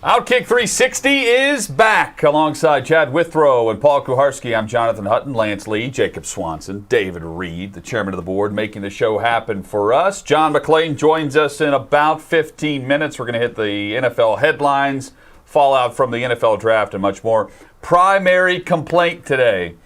OutKick 360 is back alongside Chad Withrow and Paul Kuharski. I'm Jonathan Hutton, Lance Lee, Jacob Swanson, David Reed, the chairman of the board, making the show happen for us. John McClain joins us in about 15 minutes. We're going to hit the NFL headlines, fallout from the NFL draft, and much more. Primary complaint today.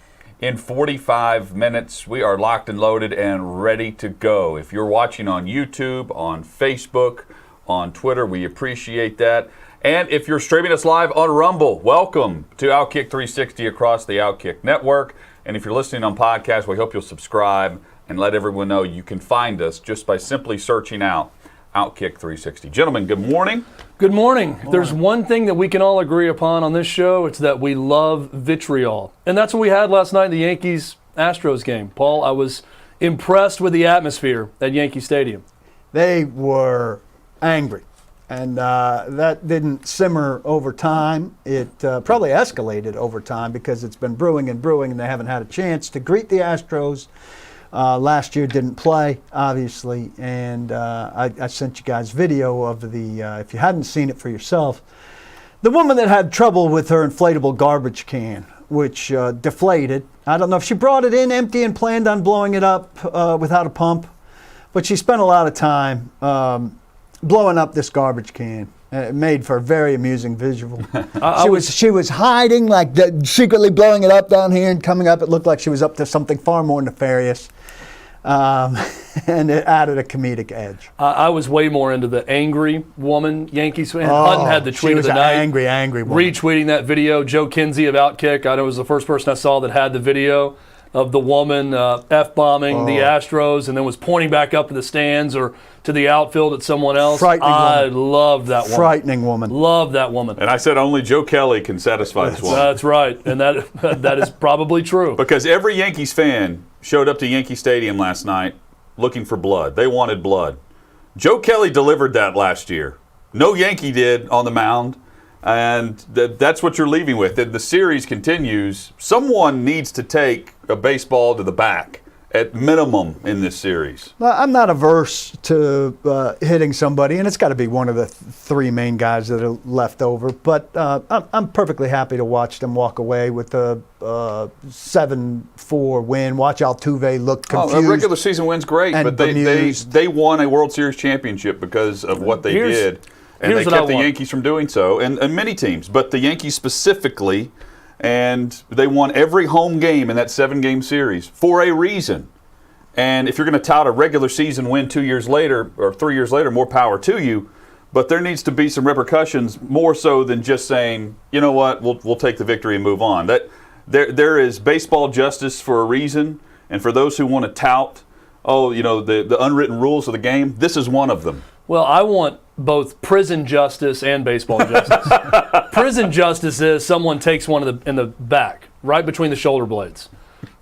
In 45 minutes, we are locked and loaded and ready to go. If you're watching on YouTube, on Facebook, on Twitter, we appreciate that. And if you're streaming us live on Rumble, welcome to OutKick 360 across the OutKick network. And if you're listening on podcast, we hope you'll subscribe and let everyone know you can find us just by simply searching out OutKick 360. Gentlemen, good morning. Good morning. There's one thing that we can all agree upon on this show. It's that we love vitriol. And that's what we had last night in the Yankees-Astros game. Paul, I was impressed with the atmosphere at Yankee Stadium. They were angry. And that didn't simmer over time. It probably escalated over time because it's been brewing, and they haven't had a chance to greet the Astros. Last year didn't play, obviously, and I sent you guys video of the, if you hadn't seen it for yourself, the woman that had trouble with her inflatable garbage can, which deflated. I don't know if she brought it in empty and planned on blowing it up without a pump, but she spent a lot of time blowing up this garbage can. It made for a very amusing visual. She was hiding, secretly blowing it up down here and coming up. It looked like she was up to something far more nefarious. And it added a comedic edge. I was way more into the angry woman, Yankees fan. Hutton had the tweet of the night. Angry woman. Retweeting that video. Joe Kinsey of OutKick, I know was the first person I saw that had the video of the woman F-bombing the Astros and then was pointing back up in the stands or to the outfield at someone else. I loved that woman. Frightening woman. Love that woman. And I said only Joe Kelly can satisfy this woman. That's right, and that is probably true. Because every Yankees fan showed up to Yankee Stadium last night looking for blood. They wanted blood. Joe Kelly delivered that last year. No Yankee did on the mound. And that's what you're leaving with. The series continues. Someone needs to take a baseball to the back at minimum in this series. Well, I'm not averse to hitting somebody, and it's got to be one of the three main guys that are left over. But I'm perfectly happy to watch them walk away with a 7-4 win. Watch Altuve look confused. A regular season win's great, but they won a World Series championship because of what they did. And they kept the Yankees from doing so, and many teams, but the Yankees specifically, and they won every home game in that 7-game series for a reason. And if you're going to tout a regular season win 2 years later or 3 years later, more power to you. But there needs to be some repercussions more so than just saying, you know what, we'll take the victory and move on. That there is baseball justice for a reason, and for those who want to tout, the unwritten rules of the game, this is one of them. Well, I want both prison justice and baseball justice. Prison justice is someone takes one in the back, right between the shoulder blades,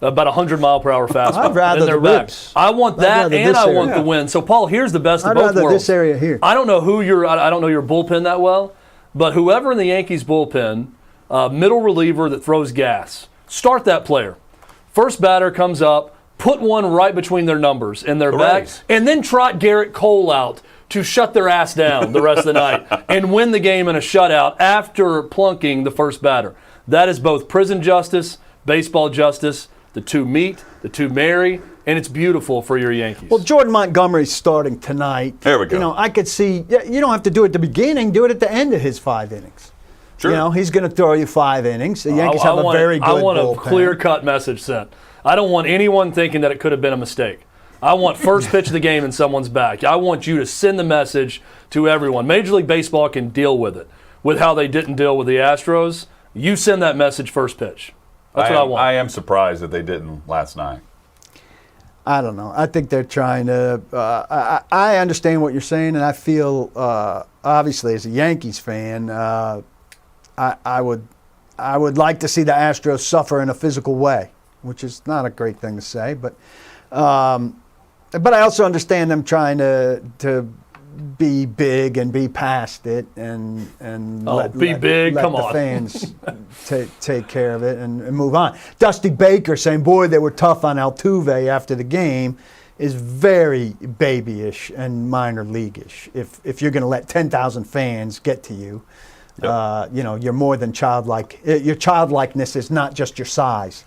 about 100-mile-per-hour fastball. I'd rather the ribs. I want that, and I want the win. So, Paul, here's the best of both worlds. I'd rather this area here. I don't know I don't know your bullpen that well, but whoever in the Yankees bullpen, middle reliever that throws gas, start that player. First batter comes up, put one right between their numbers and their back, and then trot Garrett Cole out to shut their ass down the rest of the night and win the game in a shutout after plunking the first batter. That is both prison justice, baseball justice. The two meet, the two marry, and it's beautiful for your Yankees. Well, Jordan Montgomery's starting tonight. There we go. I could see, you don't have to do it at the beginning, do it at the end of his 5 innings. Sure. He's going to throw you 5 innings. The Yankees have a very good bullpen. I want a clear-cut message sent. I don't want anyone thinking that it could have been a mistake. I want first pitch of the game in someone's back. I want you to send the message to everyone. Major League Baseball can deal with it, with how they didn't deal with the Astros. You send that message first pitch. That's what I want. I am surprised that they didn't last night. I don't know. I think they're trying to I understand what you're saying, and I feel, obviously, as a Yankees fan, I would like to see the Astros suffer in a physical way, which is not a great thing to say, but I also understand them trying to be big and be past it and let the fans take care of it and move on. Dusty Baker saying, boy, they were tough on Altuve after the game is very babyish and minor leagueish. If you're going to let 10,000 fans get to you, You're more than childlike. Your childlikeness is not just your size.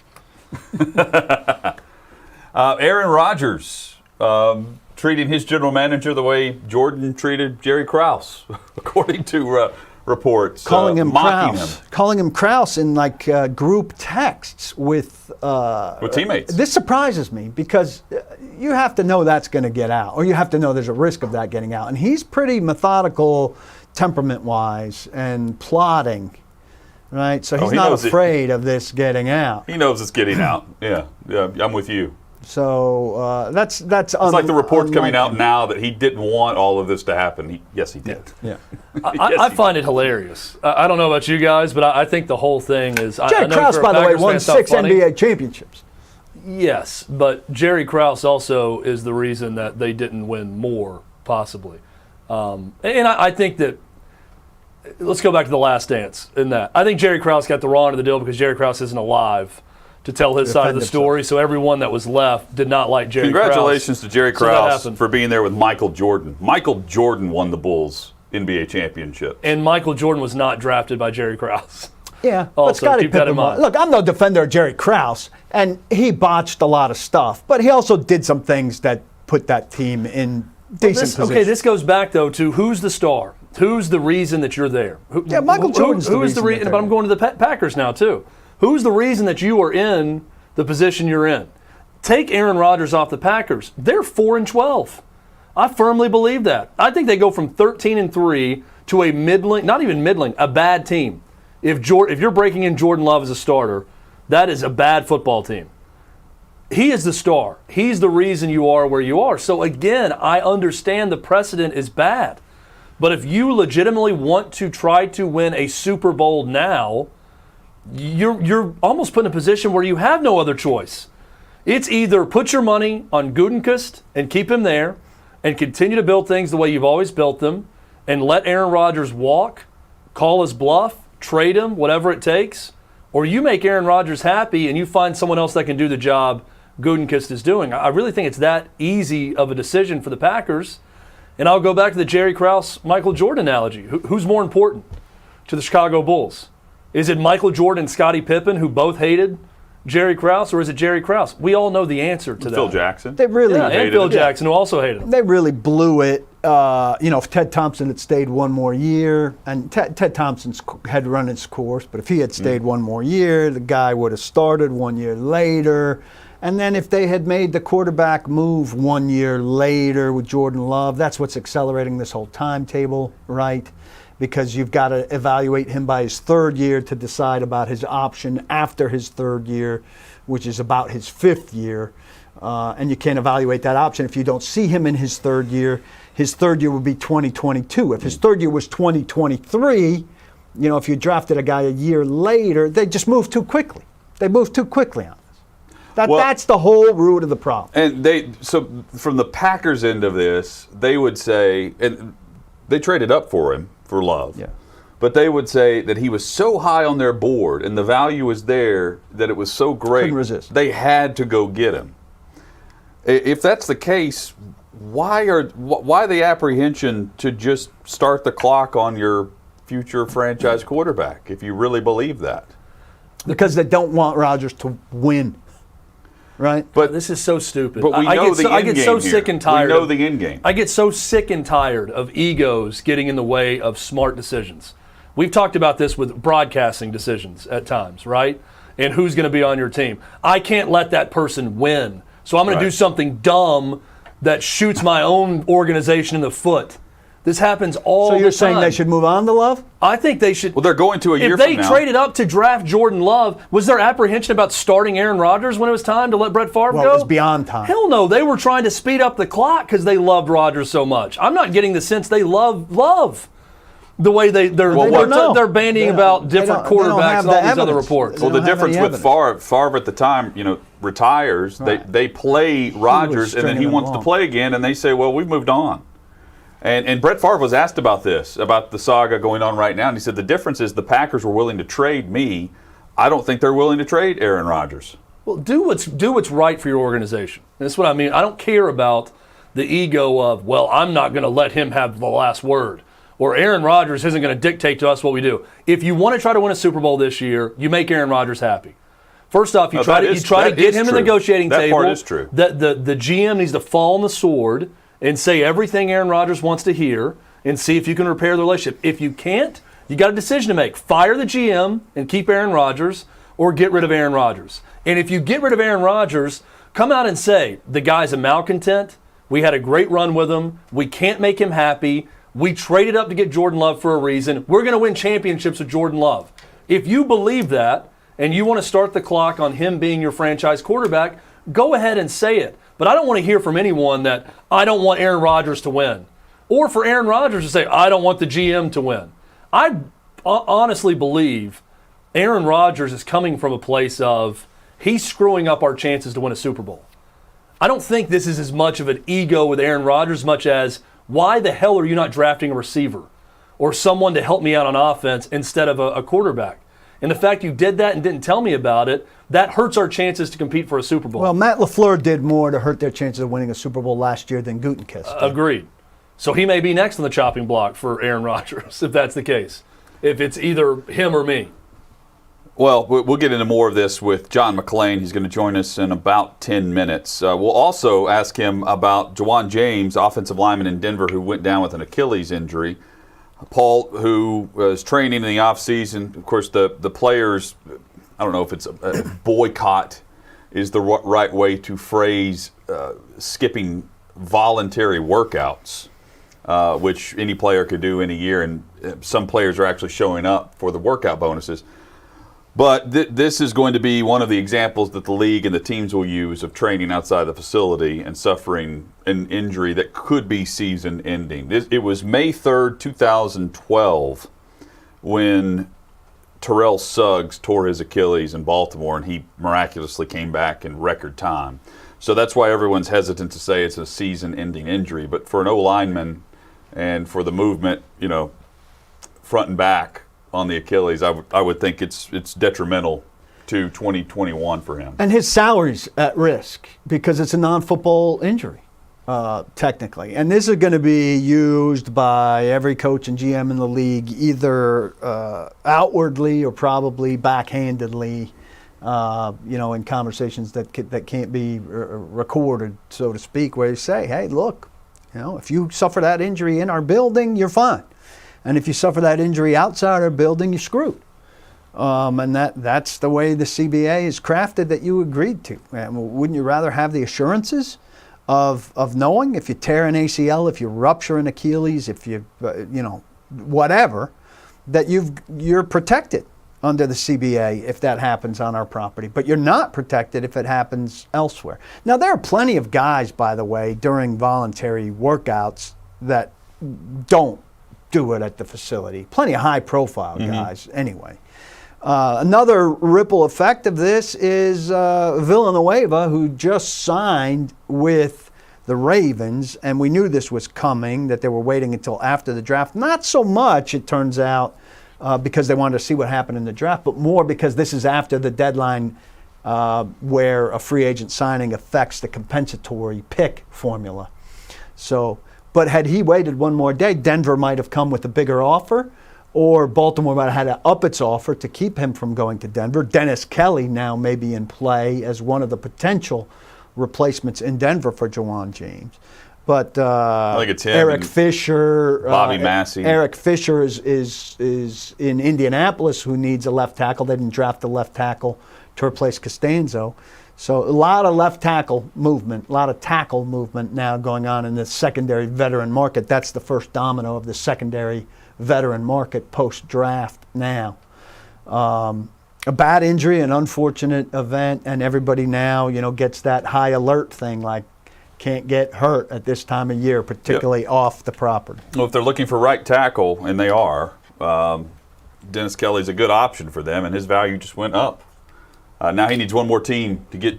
Aaron Rodgers treating his general manager the way Jordan treated Jerry Krause, according to reports. Calling him mocking Krause. him. Calling him Krause in group texts with teammates. This surprises me because you have to know that's going to get out, or you have to know there's a risk of that getting out. And he's pretty methodical, temperament-wise, and plotting. Right, so he's not afraid of this getting out. He knows it's getting out. Yeah, I'm with you. So that's it's like the reports coming out now that he didn't want all of this to happen. Yes, he did. Yeah. I find it hilarious. I don't know about you guys, but I think the whole thing is. Jerry Krause, by the way, won 6 NBA championships. Yes, but Jerry Krause also is the reason that they didn't win more, possibly. And I think that. Let's go back to The Last Dance in that. I think Jerry Krause got the wrong end of the deal because Jerry Krause isn't alive to tell his side of the story, so everyone that was left did not like Jerry Krause. Congratulations to Jerry Krause for being there with Michael Jordan. Michael Jordan won the Bulls NBA championship. And Michael Jordan was not drafted by Jerry Krause. Yeah, also, but Scottie keep that in Pippen. mind. Look, I'm no defender of Jerry Krause, and he botched a lot of stuff, but he also did some things that put that team in decent position. Okay, this goes back, though, to who's the star? Who's the reason that you're there? Michael Jordan's the reason. But I'm going to the Packers now, too. Who's the reason that you are in the position you're in? Take Aaron Rodgers off the Packers. They're 4-12. I firmly believe that. I think they go from 13-3 to a middling, not even middling, a bad team. If you're breaking in Jordan Love as a starter, that is a bad football team. He is the star. He's the reason you are where you are. So again, I understand the precedent is bad. But if you legitimately want to try to win a Super Bowl now, you're almost put in a position where you have no other choice. It's either put your money on Gutekunst and keep him there and continue to build things the way you've always built them and let Aaron Rodgers walk, call his bluff, trade him, whatever it takes, or you make Aaron Rodgers happy and you find someone else that can do the job Gutekunst is doing. I really think it's that easy of a decision for the Packers. And I'll go back to the Jerry Krause, Michael Jordan analogy. Who's more important to the Chicago Bulls? Is it Michael Jordan and Scottie Pippen, who both hated Jerry Krause, or is it Jerry Krause? We all know the answer to that. Phil Jackson. They really and Phil Jackson, who also hated him. They really blew it. If Ted Thompson had stayed one more year, and Ted Thompson had run its course, but if he had stayed one more year, the guy would have started 1 year later. And then if they had made the quarterback move 1 year later with Jordan Love, that's what's accelerating this whole timetable, right? Because you've got to evaluate him by his third year to decide about his option after his third year, which is about his fifth year. And you can't evaluate that option if you don't see him in his third year. His third year would be 2022. If his third year was 2023, if you drafted a guy a year later, they just moved too quickly. They moved too quickly on. That's the whole root of the problem. And so from the Packers' end of this, they would say, and they traded up for him for Love. Yeah. But they would say that he was so high on their board and the value was there that it was so great. Couldn't resist. They had to go get him. If that's the case, why the apprehension to just start the clock on your future franchise quarterback if you really believe that? Because they don't want Rodgers to win. Right, but this is so stupid. But we know the end game. I get so sick and tired. We know the end game. I get so sick and tired of egos getting in the way of smart decisions. We've talked about this with broadcasting decisions at times, right? And who's going to be on your team. I can't let that person win, so I'm going to do something dumb that shoots my own organization in the foot. This happens all the time. So you're saying they should move on to Love? I think they should. Well, they're going to a year from now. If they traded up to draft Jordan Love, was there apprehension about starting Aaron Rodgers when it was time to let Brett Favre go? Well, it was beyond time. Hell no. They were trying to speed up the clock because they loved Rodgers so much. I'm not getting the sense they love the way they're bandying about different quarterbacks and all these other reports. Well, the difference with Favre at the time, retires. Right. They play Rodgers, and then he wants to play again, and they say, well, we've moved on. And Brett Favre was asked about this, about the saga going on right now, and he said the difference is the Packers were willing to trade me. I don't think they're willing to trade Aaron Rodgers. Well, do what's right for your organization. That's what I mean. I don't care about the ego of, well, I'm not going to let him have the last word, or Aaron Rodgers isn't going to dictate to us what we do. If you want to try to win a Super Bowl this year, you make Aaron Rodgers happy. First off, you try to get him to the negotiating table. That part is true. The GM needs to fall on the sword and say everything Aaron Rodgers wants to hear and see if you can repair the relationship. If you can't, you got a decision to make. Fire the GM and keep Aaron Rodgers, or get rid of Aaron Rodgers. And if you get rid of Aaron Rodgers, come out and say, the guy's a malcontent. We had a great run with him. We can't make him happy. We traded up to get Jordan Love for a reason. We're going to win championships with Jordan Love. If you believe that and you want to start the clock on him being your franchise quarterback, go ahead and say it. But I don't want to hear from anyone that I don't want Aaron Rodgers to win. Or for Aaron Rodgers to say, I don't want the GM to win. I honestly believe Aaron Rodgers is coming from a place of he's screwing up our chances to win a Super Bowl. I don't think this is as much of an ego with Aaron Rodgers much as, why the hell are you not drafting a receiver or someone to help me out on offense instead of a quarterback? And the fact you did that and didn't tell me about it, that hurts our chances to compete for a Super Bowl. Well, Matt LaFleur did more to hurt their chances of winning a Super Bowl last year than Gutekunst did. Agreed. So he may be next on the chopping block for Aaron Rodgers, if that's the case, if it's either him or me. Well, we'll get into more of this with John McClain. He's going to join us in about 10 minutes. We'll also ask him about Juwan James, offensive lineman in Denver, who went down with an Achilles injury. Paul, who was training in the offseason. Of course, the players, I don't know if it's a boycott is the right way to phrase skipping voluntary workouts, which any player could do in a year. And some players are actually showing up for the workout bonuses. But this is going to be one of the examples that the league and the teams will use of training outside the facility and suffering an injury that could be season-ending. It was May 3rd, 2012, when Terrell Suggs tore his Achilles in Baltimore, and he miraculously came back in record time. So that's why everyone's hesitant to say it's a season-ending injury. But for an O-lineman and for the movement, front and back, on the Achilles, I would think it's detrimental to 2021 for him. And his salary's at risk because it's a non-football injury, technically. And this is going to be used by every coach and GM in the league, either outwardly or probably backhandedly, in conversations that can't be recorded, so to speak, where you say, hey, look, if you suffer that injury in our building, you're fine. And if you suffer that injury outside our building, you're screwed. And that's the way the CBA is crafted that you agreed to. And wouldn't you rather have the assurances of knowing if you tear an ACL, if you rupture an Achilles, if you, whatever, that you're protected under the CBA if that happens on our property. But you're not protected if it happens elsewhere. Now, there are plenty of guys, by the way, during voluntary workouts that don't do it at the facility. Plenty of high-profile guys, anyway. Another ripple effect of this is Villanueva, who just signed with the Ravens, and we knew this was coming, that they were waiting until after the draft. Not so much, it turns out, because they wanted to see what happened in the draft, but more because this is after the deadline where a free agent signing affects the compensatory pick formula. But had he waited one more day, Denver might have come with a bigger offer, or Baltimore might have had to up its offer to keep him from going to Denver. Dennis Kelly now may be in play as one of the potential replacements in Denver for Juwan James. But I think it's him, Eric Fisher, Bobby Massey. Eric Fisher is in Indianapolis, who needs a left tackle. They didn't draft a left tackle to replace Costanzo. So a lot of left tackle movement, a lot of tackle movement now going on in the secondary veteran market. That's the first domino of the secondary veteran market post-draft now. A bad injury, an unfortunate event, and everybody now, gets that high alert thing, like can't get hurt at this time of year, particularly off the property. Well, if they're looking for right tackle, and they are, Dennis Kelly's a good option for them, and his value just went up. Now he needs one more team to get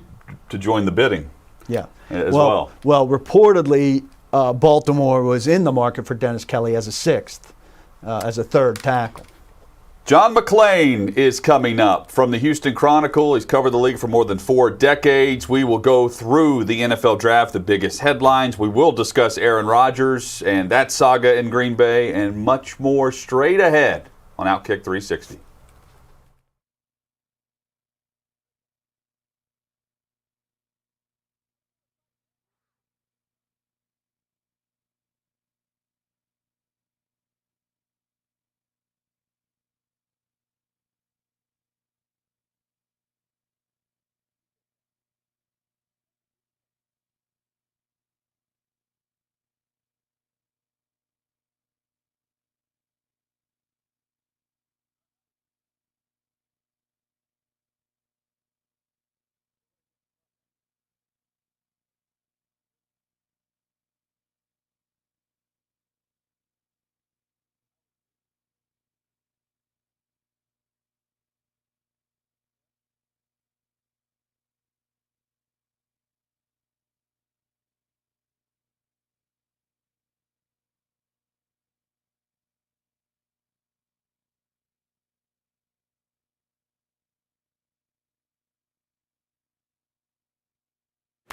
to join the bidding. Yeah, as well. Well, reportedly, Baltimore was in the market for Dennis Kelly as a sixth, as a third tackle. John McClain is coming up from the Houston Chronicle. He's covered the league for more than 4 decades. We will go through the NFL draft, the biggest headlines. We will discuss Aaron Rodgers and that saga in Green Bay and much more straight ahead on OutKick 360.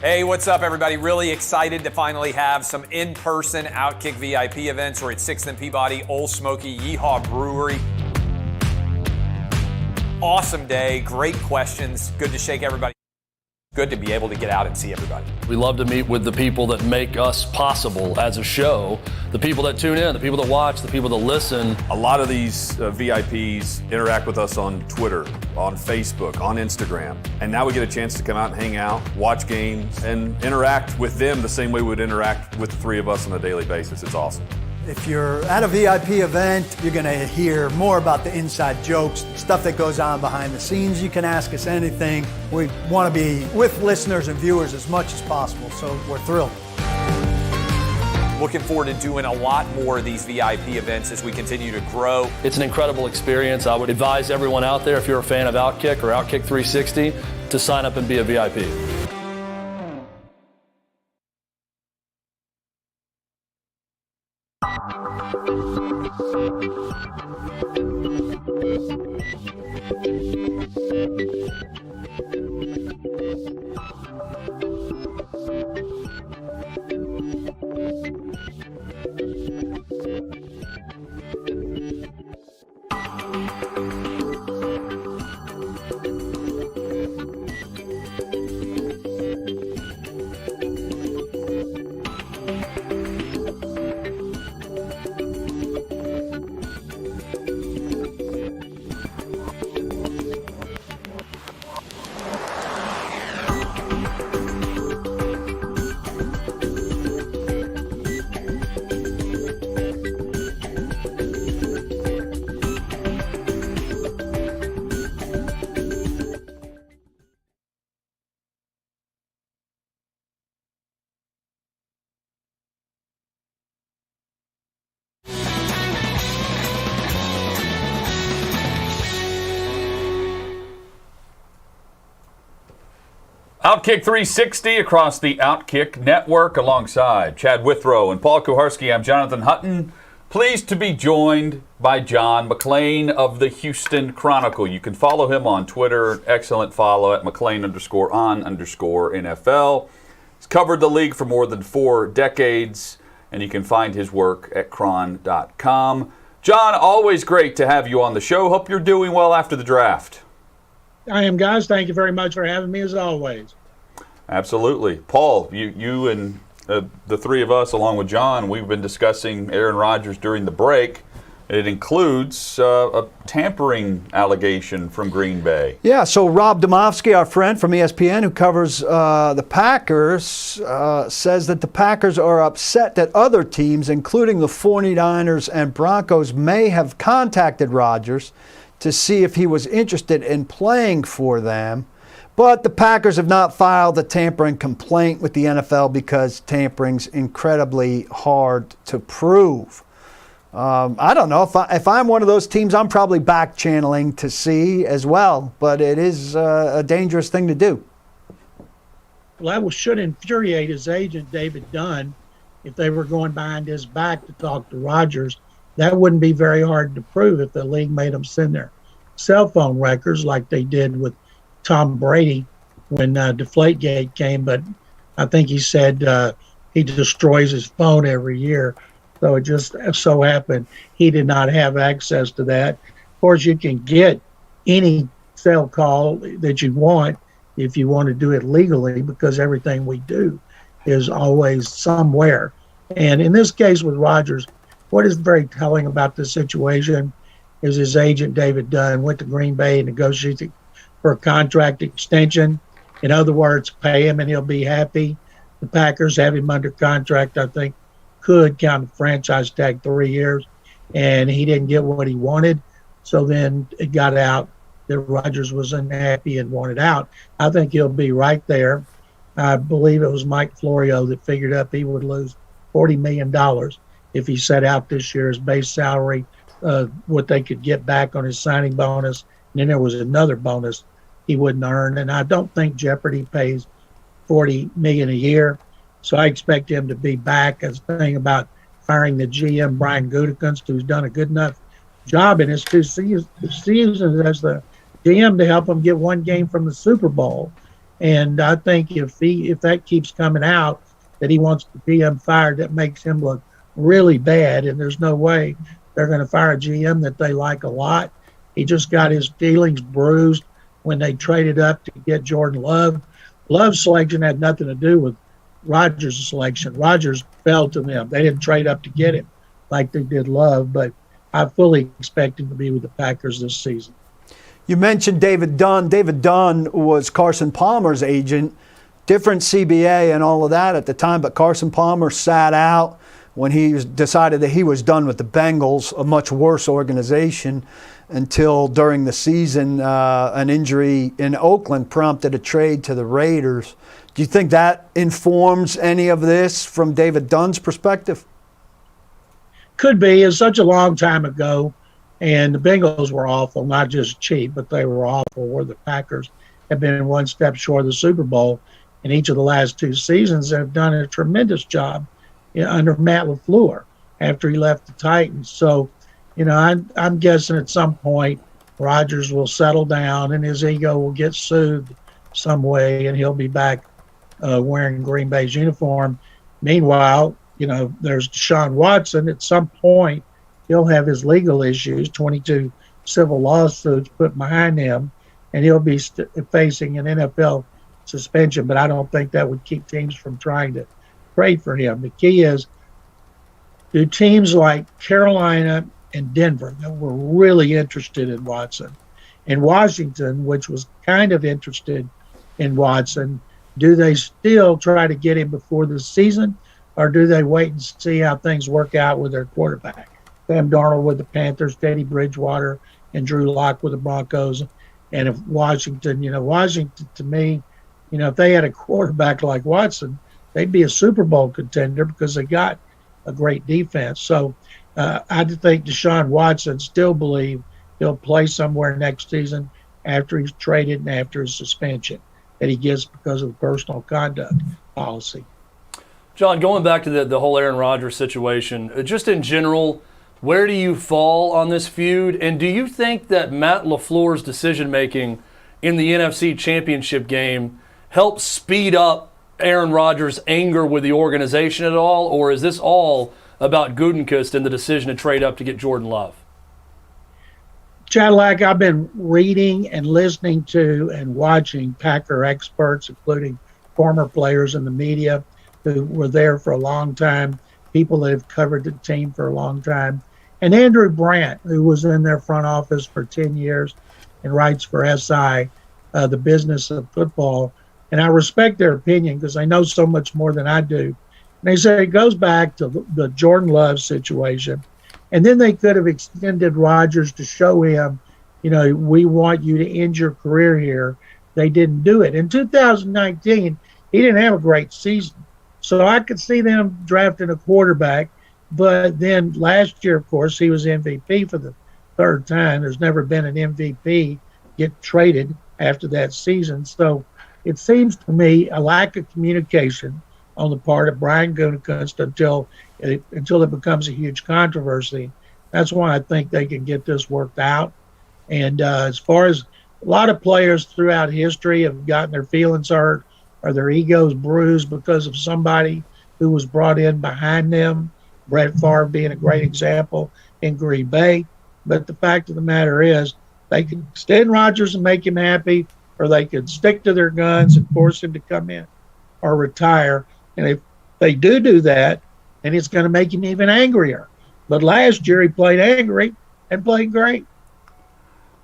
Hey, what's up, everybody? Really excited to finally have some in-person OutKick VIP events. We're at 6th and Peabody, Old Smoky, Yeehaw Brewery. Awesome day, great questions. Good to shake everybody. Good to be able to get out and see everybody. We love to meet with the people that make us possible as a show, the people that tune in, the people that watch, the people that listen. A lot of these VIPs interact with us on Twitter, on Facebook, on Instagram. And now we get a chance to come out and hang out, watch games, and interact with them the same way we would interact with the 3 of us on a daily basis. It's awesome. If you're at a VIP event, you're going to hear more about the inside jokes, stuff that goes on behind the scenes. You can ask us anything. We want to be with listeners and viewers as much as possible, so we're thrilled. Looking forward to doing a lot more of these VIP events as we continue to grow. It's an incredible experience. I would advise everyone out there, if you're a fan of OutKick or OutKick 360, to sign up and be a VIP. OutKick 360 across the OutKick network alongside Chad Withrow and Paul Kuharski. I'm Jonathan Hutton. Pleased to be joined by John McClain of the Houston Chronicle. You can follow him on Twitter. Excellent follow at McClain_on_NFL. He's covered the league for more than 4 decades, and you can find his work at chron.com. John, always great to have you on the show. Hope you're doing well after the draft. I am, guys. Thank you very much for having me, as always. Absolutely. Paul, you and the 3 of us, along with John, we've been discussing Aaron Rodgers during the break. It includes a tampering allegation from Green Bay. Yeah, so Rob Domofsky, our friend from ESPN who covers the Packers, says that the Packers are upset that other teams, including the 49ers and Broncos, may have contacted Rodgers to see if he was interested in playing for them. But the Packers have not filed a tampering complaint with the NFL because tampering's incredibly hard to prove. I don't know. If I'm one of those teams, I'm probably back channeling to see as well. But it is a dangerous thing to do. Well, that should infuriate his agent, David Dunn, if they were going behind his back to talk to Rodgers that wouldn't be very hard to prove if the league made them send their cell phone records like they did with Tom Brady when Deflategate came. But I think he said he destroys his phone every year. So it just so happened he did not have access to that. Of course, you can get any cell call that you want if you want to do it legally, because everything we do is always somewhere. And in this case with Rodgers, what is very telling about this situation is his agent, David Dunn, went to Green Bay and negotiated for a contract extension. In other words, pay him and he'll be happy. The Packers have him under contract, I think, could count the franchise tag 3 years, and he didn't get what he wanted. So then it got out that Rodgers was unhappy and wanted out. I think he'll be right there. I believe it was Mike Florio that figured up he would lose $40 million if he set out this year's base salary, what they could get back on his signing bonus. And then there was another bonus he wouldn't earn. And I don't think Jeopardy pays $40 million a year. So I expect him to be back. As the thing about firing the GM, Brian Gutekunst, who's done a good enough job in his 2 seasons as the GM to help him get one game from the Super Bowl. And I think if that keeps coming out, that he wants the GM fired, that makes him look really bad. And there's no way they're going to fire a GM that they like a lot. He just got his feelings bruised when they traded up to get Jordan Love. Love's selection had nothing to do with Rodgers' selection. Rodgers fell to them. They didn't trade up to get him like they did Love, but I fully expect him to be with the Packers this season. You mentioned David Dunn. David Dunn was Carson Palmer's agent, different CBA and all of that at the time, but Carson Palmer sat out when he decided that he was done with the Bengals, a much worse organization, until during the season an injury in Oakland prompted a trade to the Raiders. Do you think that informs any of this from David Dunn's perspective? Could be. It's such a long time ago, and the Bengals were awful, not just cheap, but they were awful, where the Packers have been one step short of the Super Bowl. In each of the last 2 seasons, they've done a tremendous job under Matt LaFleur after he left the Titans. So, I'm guessing at some point Rodgers will settle down and his ego will get soothed some way, and he'll be back wearing Green Bay's uniform. Meanwhile, there's Deshaun Watson. At some point, he'll have his legal issues, 22 civil lawsuits put behind him, and he'll be facing an NFL suspension. But I don't think that would keep teams from trying to trade for him. The key is, do teams like Carolina and Denver that were really interested in Watson, and Washington, which was kind of interested in Watson, do they still try to get him before the season, or do they wait and see how things work out with their quarterback? Sam Darnold with the Panthers, Teddy Bridgewater, and Drew Lock with the Broncos. And if Washington to me, if they had a quarterback like Watson, they'd be a Super Bowl contender because they got a great defense. So I think Deshaun Watson still believe he'll play somewhere next season after he's traded and after his suspension that he gets because of the personal conduct policy. John, going back to the whole Aaron Rodgers situation, just in general, where do you fall on this feud? And do you think that Matt LaFleur's decision-making in the NFC Championship game helped speed up Aaron Rodgers' anger with the organization at all? Or is this all about Gutekunst and the decision to trade up to get Jordan Love? Cadillac, I've been reading and listening to and watching Packer experts, including former players in the media who were there for a long time, people that have covered the team for a long time, and Andrew Brandt, who was in their front office for 10 years and writes for SI, The Business of Football. And I respect their opinion because they know so much more than I do. And they say it goes back to the Jordan Love situation. And then they could have extended Rodgers to show him, we want you to end your career here. They didn't do it. In 2019, he didn't have a great season. So I could see them drafting a quarterback. But then last year, of course, he was MVP for the 3rd time. There's never been an MVP get traded after that season. So it seems to me a lack of communication on the part of Brian Gutekunst until it becomes a huge controversy. That's why I think they can get this worked out. And as far as a lot of players throughout history have gotten their feelings hurt or their egos bruised because of somebody who was brought in behind them, Brett Favre being a great example in Green Bay. But the fact of the matter is, they could extend Rodgers and make him happy, or they could stick to their guns and force him to come in or retire. And if they do that, then it's going to make him even angrier. But last year he played angry and played great.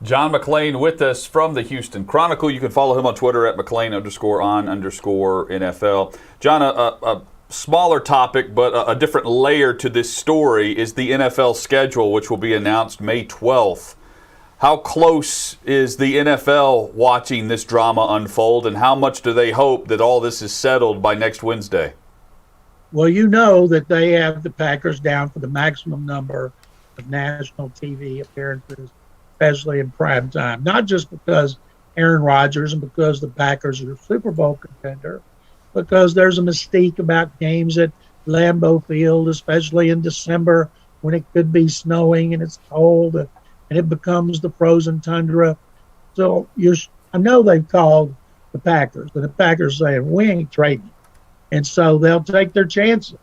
John McClain with us from the Houston Chronicle. You can follow him on Twitter at McClain_on_NFL. John, a smaller topic, but a different layer to this story is the NFL schedule, which will be announced May 12th. How close is the NFL watching this drama unfold, and how much do they hope that all this is settled by next Wednesday? Well, you know that they have the Packers down for the maximum number of national TV appearances, especially in prime time. Not just because Aaron Rodgers and because the Packers are a Super Bowl contender, because there's a mystique about games at Lambeau Field, especially in December when it could be snowing and it's cold and it becomes the frozen tundra. So I know they've called the Packers, and the Packers saying, we ain't trading. And so they'll take their chances,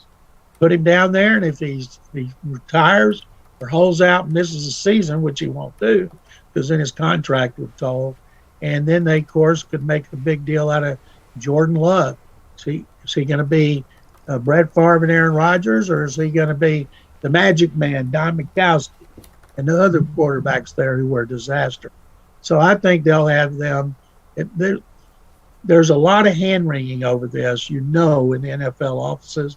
put him down there, and if he retires or holds out and misses a season, which he won't do because then his contract would toll, and then they, of course, could make a big deal out of Jordan Love. Is he going to be Brett Favre and Aaron Rodgers, or is he going to be the Magic Man, Don Mikowski, and the other quarterbacks there who were a disaster? So I think they'll have them. There's a lot of hand-wringing over this, in the NFL offices,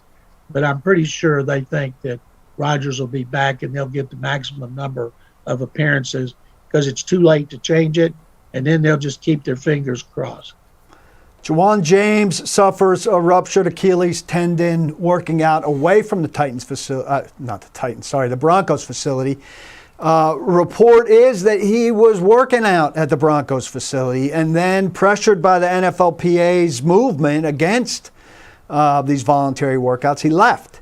but I'm pretty sure they think that Rodgers will be back and they'll get the maximum number of appearances because it's too late to change it, and then they'll just keep their fingers crossed. Juwan James suffers a ruptured Achilles tendon working out away from the the Broncos facility. Report is that he was working out at the Broncos facility and then pressured by the NFLPA's movement against these voluntary workouts, he left.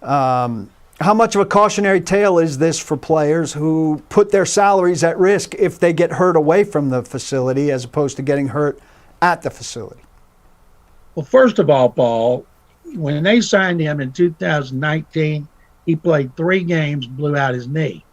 How much of a cautionary tale is this for players who put their salaries at risk if they get hurt away from the facility as opposed to getting hurt at the facility? Well, first of all, Paul, when they signed him in 2019, he played 3 games, blew out his knee.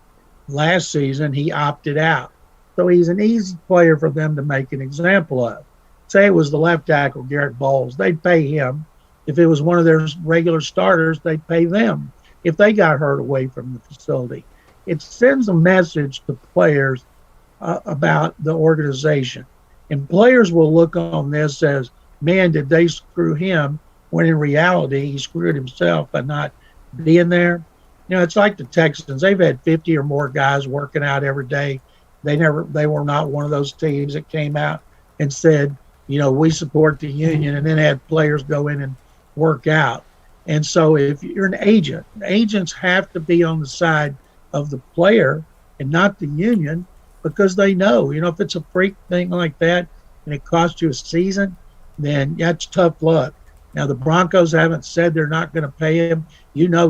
Last season, he opted out. So he's an easy player for them to make an example of. Say it was the left tackle, Garrett Vols, they'd pay him. If it was one of their regular starters, they'd pay them if they got hurt away from the facility. It sends a message to players about the organization. And players will look on this as, man, did they screw him, when in reality he screwed himself by not being there. It's like the Texans. They've had 50 or more guys working out every day. They were not one of those teams that came out and said, we support the union, and then had players go in and work out. And so if you're an agent, agents have to be on the side of the player and not the union, because they know, if it's a freak thing like that and it costs you a season, then that's tough luck. Now, the Broncos haven't said they're not going to pay him.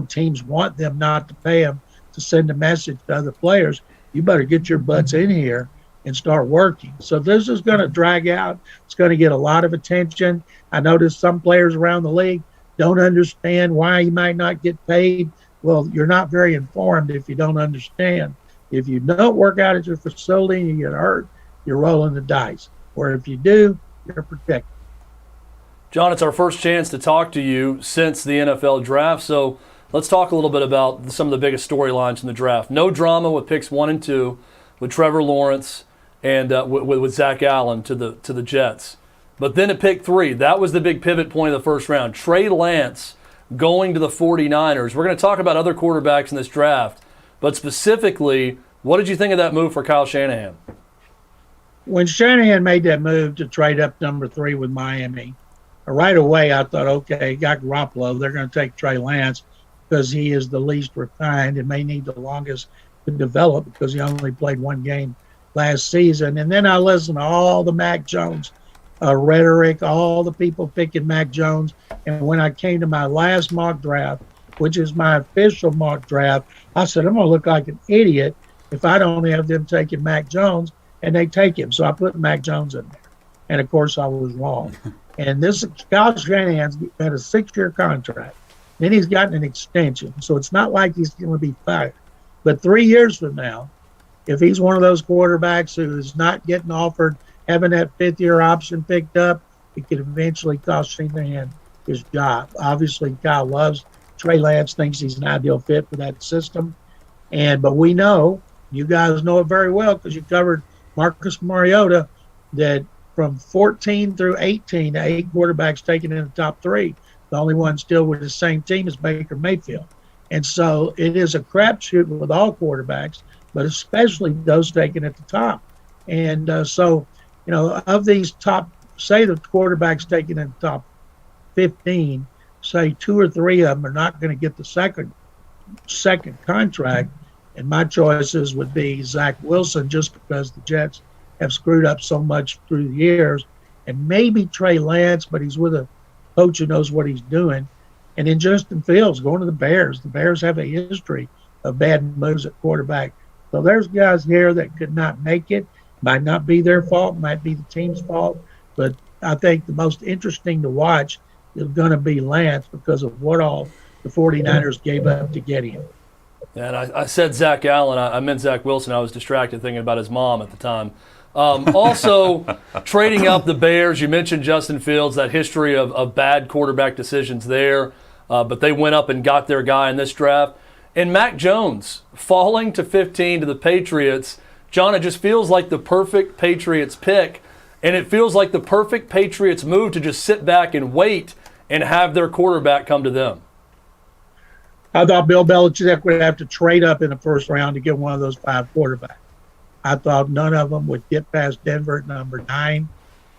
Teams want them not to pay him to send a message to other players. You better get your butts in here and start working. So this is going to drag out. It's going to get a lot of attention. I noticed some players around the league don't understand why you might not get paid. Well, you're not very informed if you don't understand. If you don't work out at your facility and you get hurt, you're rolling the dice. Or if you do, you're protected. John, it's our first chance to talk to you since the NFL draft, so let's talk a little bit about some of the biggest storylines in the draft. No drama with picks 1 and 2 with Trevor Lawrence and with Zach Allen to the Jets. But then at pick 3, that was the big pivot point of the first round. Trey Lance going to the 49ers. We're going to talk about other quarterbacks in this draft, but specifically, what did you think of that move for Kyle Shanahan? When Shanahan made that move to trade up number 3 with Miami, right away I thought, okay, got Garoppolo. They're going to take Trey Lance because he is the least refined and may need the longest to develop because he only played 1 game last season. And then I listened to all the Mac Jones rhetoric, all the people picking Mac Jones. And when I came to my last mock draft, which is my official mock draft, I said, I'm going to look like an idiot if I don't have them taking Mac Jones, and they take him. So I put Mac Jones in there. And, of course, I was wrong. And this Kyle Shanahan's had a 6-year contract. Then he's gotten an extension. So it's not like he's going to be fired. But 3 years from now, if he's one of those quarterbacks who is not getting offered, having that 5th-year option picked up, it could eventually cost Shanahan his job. Obviously, Kyle loves Trey Lance, thinks he's an ideal fit for that system. But we know, you guys know it very well because you covered Marcus Mariota, that from 14 through 18, the 8 quarterbacks taken in the top 3, the only one still with the same team is Baker Mayfield. And so it is a crapshoot with all quarterbacks, but especially those taken at the top. And so, of these top, say the quarterbacks taken in the top 15, say 2 or 3 of them are not going to get the second contract. And my choices would be Zach Wilson, just because the Jets have screwed up so much through the years, and maybe Trey Lance, but he's with a coach who knows what he's doing. And then Justin Fields going to the Bears. The Bears have a history of bad moves at quarterback. So there's guys here that could not make it. Might not be their fault, might be the team's fault. But I think the most interesting to watch is going to be Lance because of what all the 49ers gave up to get him. And I said Zach Allen. I meant Zach Wilson. I was distracted thinking about his mom at the time. Also, trading up the Bears, you mentioned Justin Fields, that history of bad quarterback decisions there. But they went up and got their guy in this draft. And Mac Jones falling to 15 to the Patriots. John, it just feels like the perfect Patriots pick. And it feels like the perfect Patriots move to just sit back and wait and have their quarterback come to them. I thought Bill Belichick would have to trade up in the first round to get one of those 5 quarterbacks. I thought none of them would get past Denver at number 9.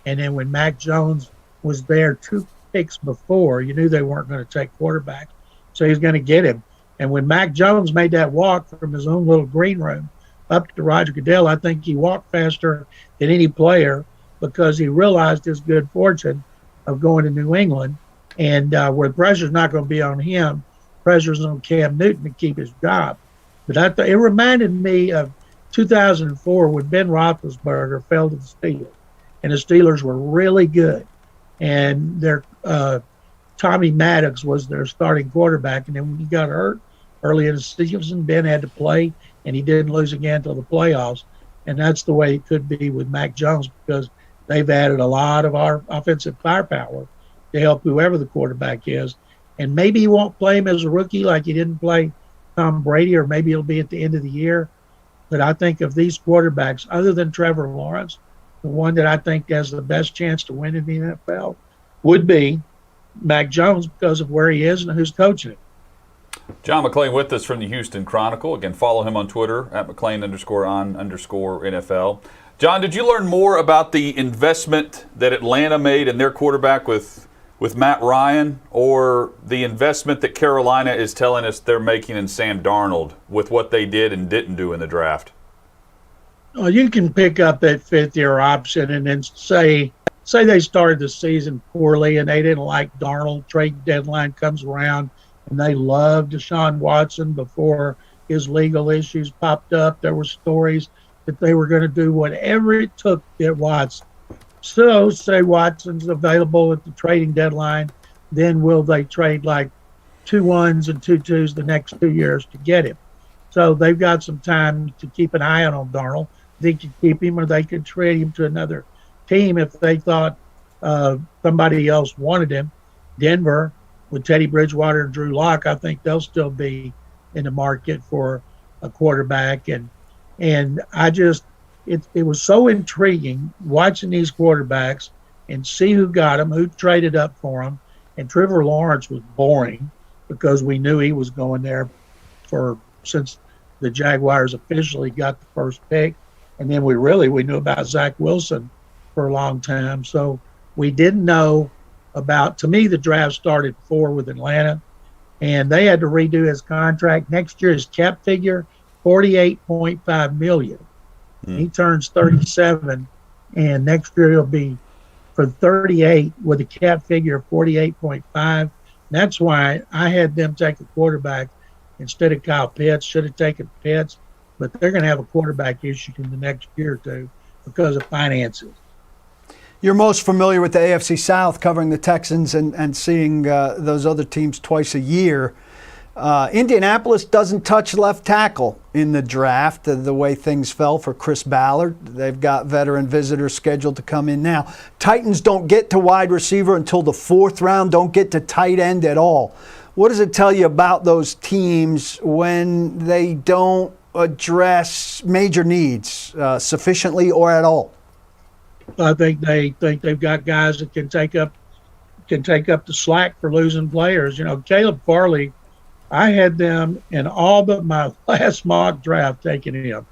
And then when Mac Jones was there 2 picks before, you knew they weren't going to take quarterbacks. So he's going to get him. And when Mac Jones made that walk from his own little green room up to Roger Goodell, I think he walked faster than any player because he realized his good fortune of going to New England, and where the pressure's not going to be on him, pressure's on Cam Newton to keep his job. But it reminded me of 2004 when Ben Roethlisberger fell to the Steelers, and the Steelers were really good. And their Tommy Maddox was their starting quarterback, and then when he got hurt early in the season, Ben had to play, and he didn't lose again until the playoffs. And that's the way it could be with Mac Jones because they've added a lot of our offensive firepower to help whoever the quarterback is. And maybe he won't play him as a rookie like he didn't play Tom Brady, or maybe it'll be at the end of the year. But I think of these quarterbacks, other than Trevor Lawrence, the one that I think has the best chance to win in the NFL would be Mac Jones because of where he is and who's coaching him. John McClain with us from the Houston Chronicle. Again, follow him on Twitter at McClain_on_NFL. John, did you learn more about the investment that Atlanta made in their quarterback with Matt Ryan, or the investment that Carolina is telling us they're making in Sam Darnold with what they did and didn't do in the draft? Well, you can pick up that 5th-year option and then say they started the season poorly and they didn't like Darnold. Trade deadline comes around and they loved Deshaun Watson before his legal issues popped up. There were stories that they were going to do whatever it took to get Watson. So say Watson's available at the trading deadline, then will they trade like 2 1s and 2 2s the next 2 years to get him? So they've got some time to keep an eye on Darnold. They could keep him, or they could trade him to another team if they thought somebody else wanted him. Denver, with Teddy Bridgewater and Drew Lock, I think they'll still be in the market for a quarterback. And I just, it was so intriguing watching these quarterbacks and see who got them, who traded up for them. And Trevor Lawrence was boring because we knew he was going there since the Jaguars officially got the first pick. And then we knew about Zach Wilson for a long time. So we didn't know about, to me, the draft started 4 with Atlanta, and they had to redo his contract. Next year, his cap figure, $48.5 million. He turns 37, and next year he'll be for 38 with a cap figure of 48.5. That's why I had them take a quarterback instead of Kyle Pitts. Should have taken Pitts, but they're going to have a quarterback issue in the next year or two because of finances. You're most familiar with the AFC South, covering the Texans and seeing those other teams twice a year. Indianapolis doesn't touch left tackle in the draft, the way things fell for Chris Ballard. They've got veteran visitors scheduled to come in now. Titans don't get to wide receiver until the 4th round, don't get to tight end at all. What does it tell you about those teams when they don't address major needs sufficiently or at all? I think they've got guys that can take up the slack for losing players. You know, Caleb Farley, I had them in all but my last mock draft taking him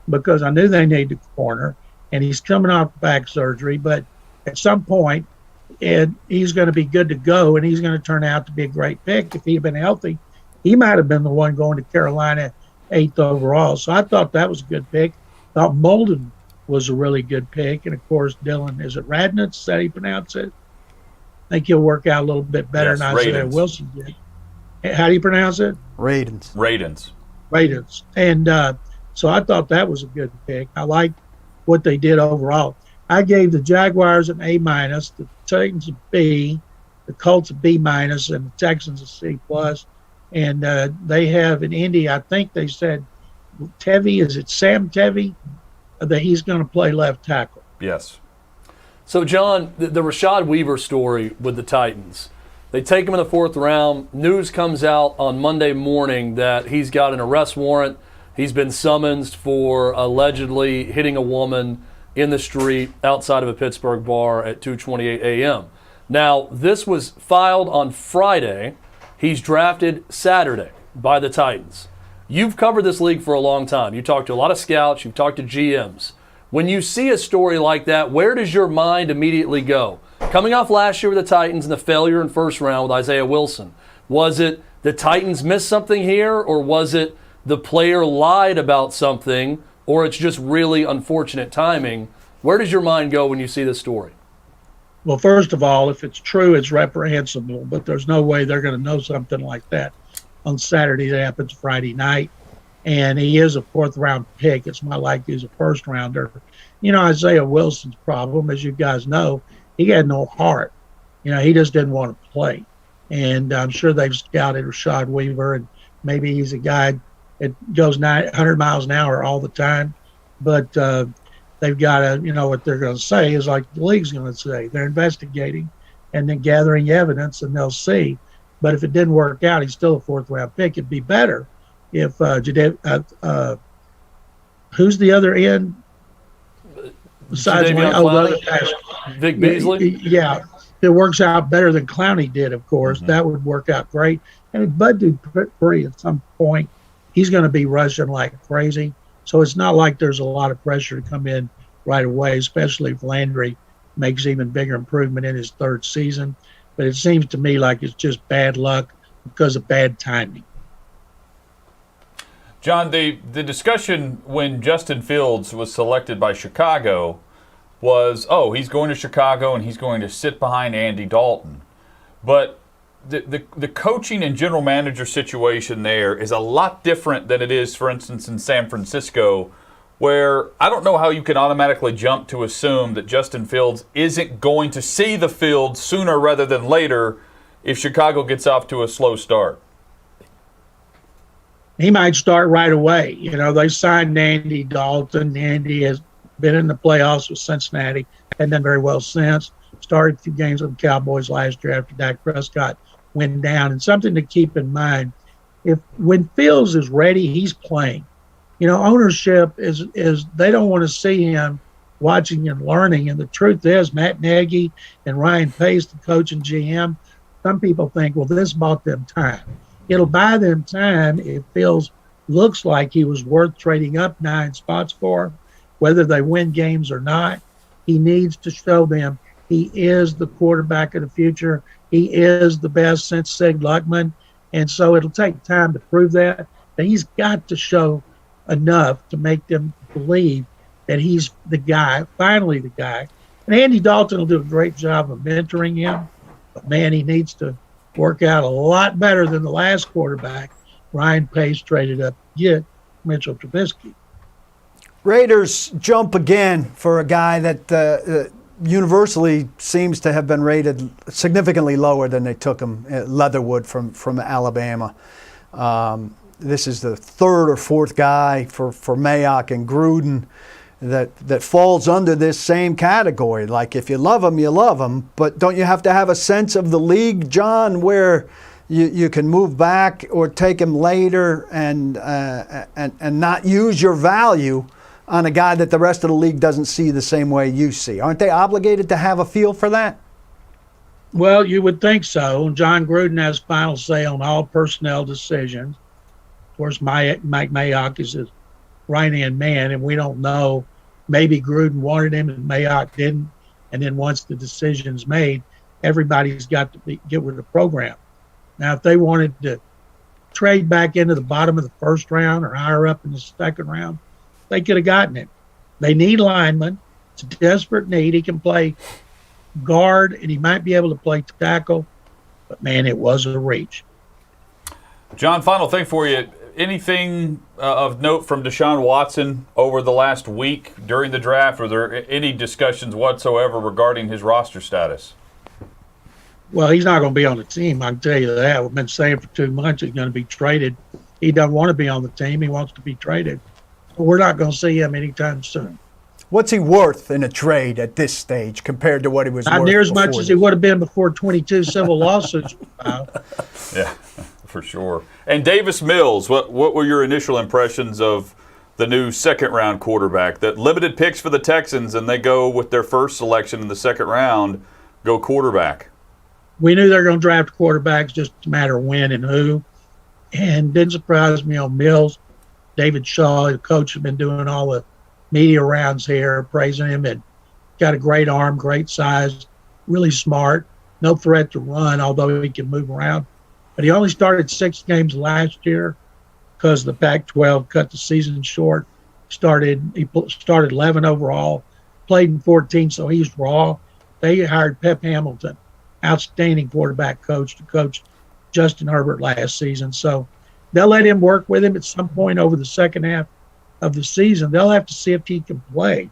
because I knew they needed a corner, and he's coming off back surgery. But at some point, he's going to be good to go, and he's going to turn out to be a great pick. If he had been healthy, he might have been the one going to Carolina 8th overall. So I thought that was a good pick. Thought Molden was a really good pick. And, of course, Dylan, is it Radnitz? Is that how you pronounce it? I think he'll work out a little bit better than Isaiah Wilson did. How do you pronounce it? Radens. And so I thought that was a good pick. I like what they did overall. I gave the Jaguars an A-, the Titans a B, the Colts a B-, and the Texans a C+. And they have in Indy, I think they said Tevy, is it Sam Tevy, that he's going to play left tackle. Yes. So, John, the Rashad Weaver story with the Titans. They take him in the 4th round. News comes out on Monday morning that he's got an arrest warrant. He's been summoned for allegedly hitting a woman in the street outside of a Pittsburgh bar at 2:28 a.m. Now, this was filed on Friday. He's drafted Saturday by the Titans. You've covered this league for a long time. You talked to a lot of scouts. You've talked to GMs. When you see a story like that, where does your mind immediately go? Coming off last year with the Titans and the failure in 1st round with Isaiah Wilson, was it the Titans missed something here, or was it the player lied about something, or it's just really unfortunate timing? Where does your mind go when you see this story? Well, first of all, if it's true, it's reprehensible, but there's no way they're going to know something like that on Saturday. That happens Friday night. And he is a 4th-round pick. It's not like he's a 1st-rounder. You know, Isaiah Wilson's problem, as you guys know, he had no heart. You know, he just didn't want to play. And I'm sure they've scouted Rashad Weaver, and maybe he's a guy that goes 100 miles an hour all the time. But they've got to, you know, what they're going to say is like the league's going to say. They're investigating and then gathering evidence, and they'll see. But if it didn't work out, he's still a 4th-round pick. It'd be better if who's the other end? Besides Vic Beasley? Yeah, it works out better than Clowney did, of course. Mm-hmm. That would work out great. And if Bud Dupree at some point, he's going to be rushing like crazy. So it's not like there's a lot of pressure to come in right away, especially if Landry makes even bigger improvement in his 3rd season. But it seems to me like it's just bad luck because of bad timing. John, the discussion when Justin Fields was selected by Chicago was, he's going to Chicago and he's going to sit behind Andy Dalton. But the coaching and general manager situation there is a lot different than it is, for instance, in San Francisco, where I don't know how you can automatically jump to assume that Justin Fields isn't going to see the field sooner rather than later if Chicago gets off to a slow start. He might start right away. You know, they signed Andy Dalton. Andy has been in the playoffs with Cincinnati and done very well since. Started a few games with the Cowboys last year after Dak Prescott went down. And something to keep in mind, when Fields is ready, he's playing. You know, ownership is they don't want to see him watching and learning. And the truth is, Matt Nagy and Ryan Pace, the coach and GM, some people think, well, this bought them time. It'll buy them time if Fields looks like he was worth trading up 9 spots for, whether they win games or not. He needs to show them he is the quarterback of the future. He is the best since Sig Luckman. And so it'll take time to prove that. But he's got to show enough to make them believe that he's the guy, finally the guy. And Andy Dalton will do a great job of mentoring him. But, man, he needs to work out a lot better than the last quarterback Ryan Pace traded up to get, Mitchell Trubisky. Raiders jump again for a guy that universally seems to have been rated significantly lower than they took him, Leatherwood from Alabama. This is the third or fourth guy for Mayock and Gruden that falls under this same category. Like, if you love him, you love him, but don't you have to have a sense of the league, John, where you can move back or take him later and not use your value on a guy that the rest of the league doesn't see the same way you see? Aren't they obligated to have a feel for that? Well, you would think so. John Gruden has final say on all personnel decisions. Of course, Mike Mayock is his right-hand man, and we don't know. Maybe Gruden wanted him and Mayock didn't. And then once the decision's made, everybody's got to get with the program. Now, if they wanted to trade back into the bottom of the first round or higher up in the second round, they could have gotten him. They need linemen. It's a desperate need. He can play guard, and he might be able to play tackle. But, man, it was a reach. John, final thing for you. Anything of note from Deshaun Watson over the last week during the draft? Were there any discussions whatsoever regarding his roster status? Well, he's not going to be on the team, I can tell you that. We've been saying for 2 months he's going to be traded. He doesn't want to be on the team. He wants to be traded. But we're not going to see him anytime soon. What's he worth in a trade at this stage compared to what he was worth? Not near as much before as he would have been before 22 civil lawsuits were filed. Yeah, for sure. And Davis Mills, what were your initial impressions of the new second-round quarterback? That limited picks for the Texans, and they go with their first selection in the second round, go quarterback. We knew they were going to draft quarterbacks, just a matter of when and who. And didn't surprise me on Mills. David Shaw, the coach, has been doing all the media rounds here, praising him, and got a great arm, great size, really smart, no threat to run, although he can move around. But he only started 6 games last year because the Pac-12 cut the season short. He started 11 overall, played in 14, so he's raw. They hired Pep Hamilton, outstanding quarterback coach, to coach Justin Herbert last season. So they'll let him work with him at some point over the second half of the season. They'll have to see if he can play,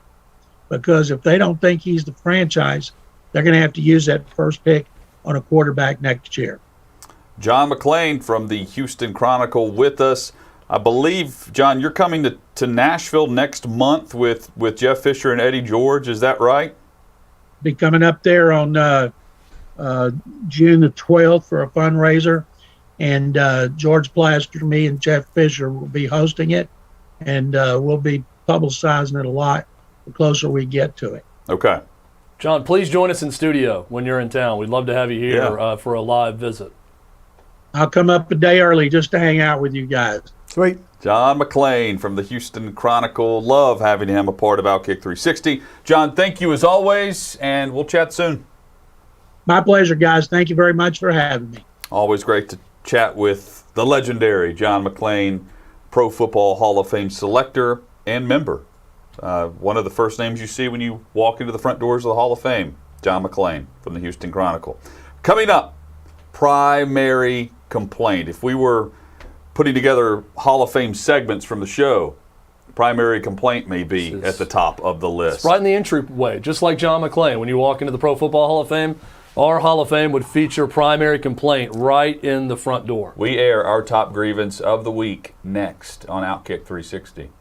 because if they don't think he's the franchise, they're going to have to use that first pick on a quarterback next year. John McClain from the Houston Chronicle with us. I believe, John, you're coming to Nashville next month with Jeff Fisher and Eddie George. Is that right? Be coming up there on June the 12th for a fundraiser. And George Plaster, me, and Jeff Fisher will be hosting it. And we'll be publicizing it a lot the closer we get to it. Okay. John, please join us in studio when you're in town. We'd love to have you here Yeah. for a live visit. I'll come up a day early just to hang out with you guys. Sweet. John McClain from the Houston Chronicle. Love having him a part of OutKick 360. John, thank you as always, and we'll chat soon. My pleasure, guys. Thank you very much for having me. Always great to chat with the legendary John McClain, Pro Football Hall of Fame selector and member. One of the first names you see when you walk into the front doors of the Hall of Fame, John McClain from the Houston Chronicle. Coming up, primary complaint. If we were putting together Hall of Fame segments from the show, primary complaint may be at the top of the list. It's right in the entryway, just like John McClain. When you walk into the Pro Football Hall of Fame, our Hall of Fame would feature primary complaint right in the front door. We air our top grievance of the week next on OutKick 360.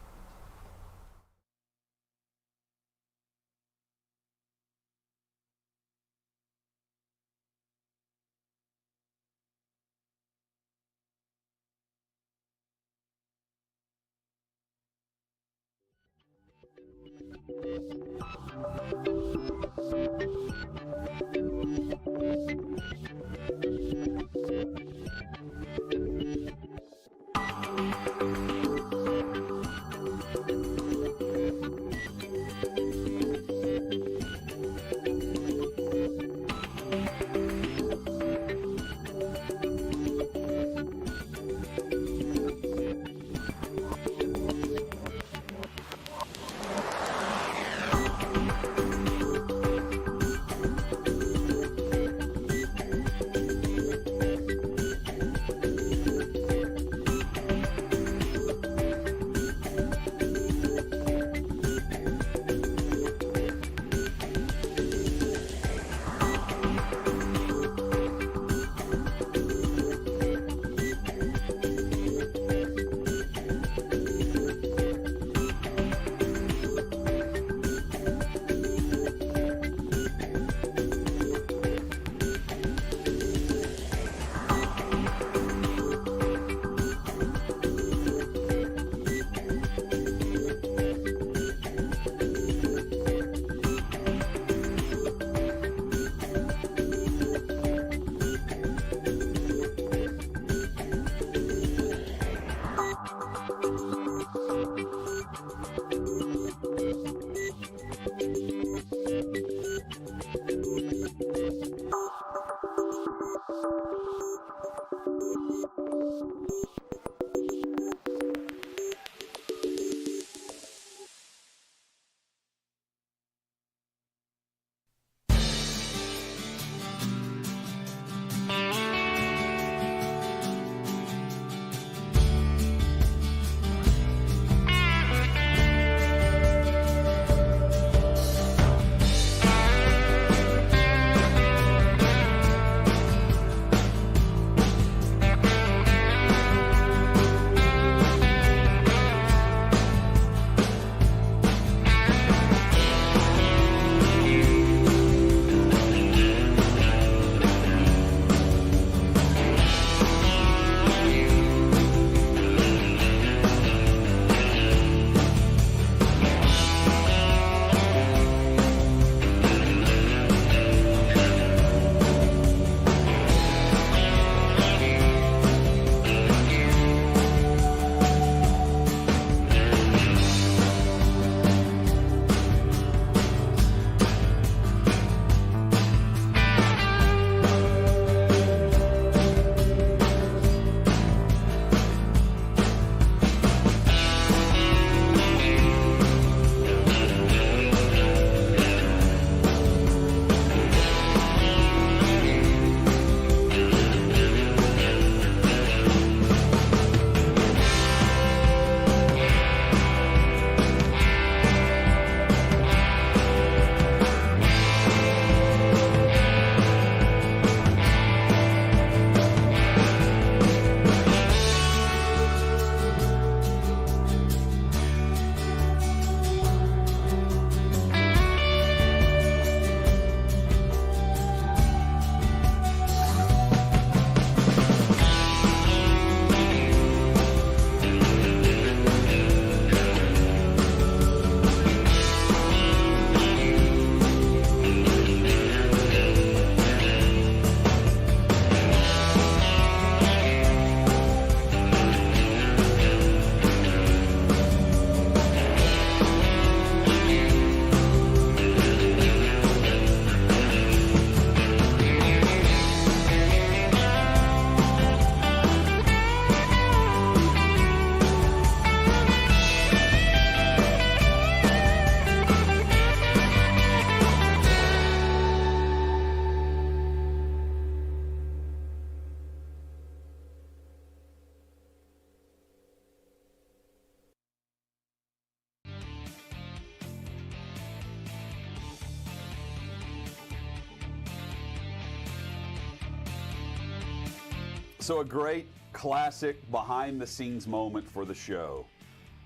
So a great classic behind-the-scenes moment for the show.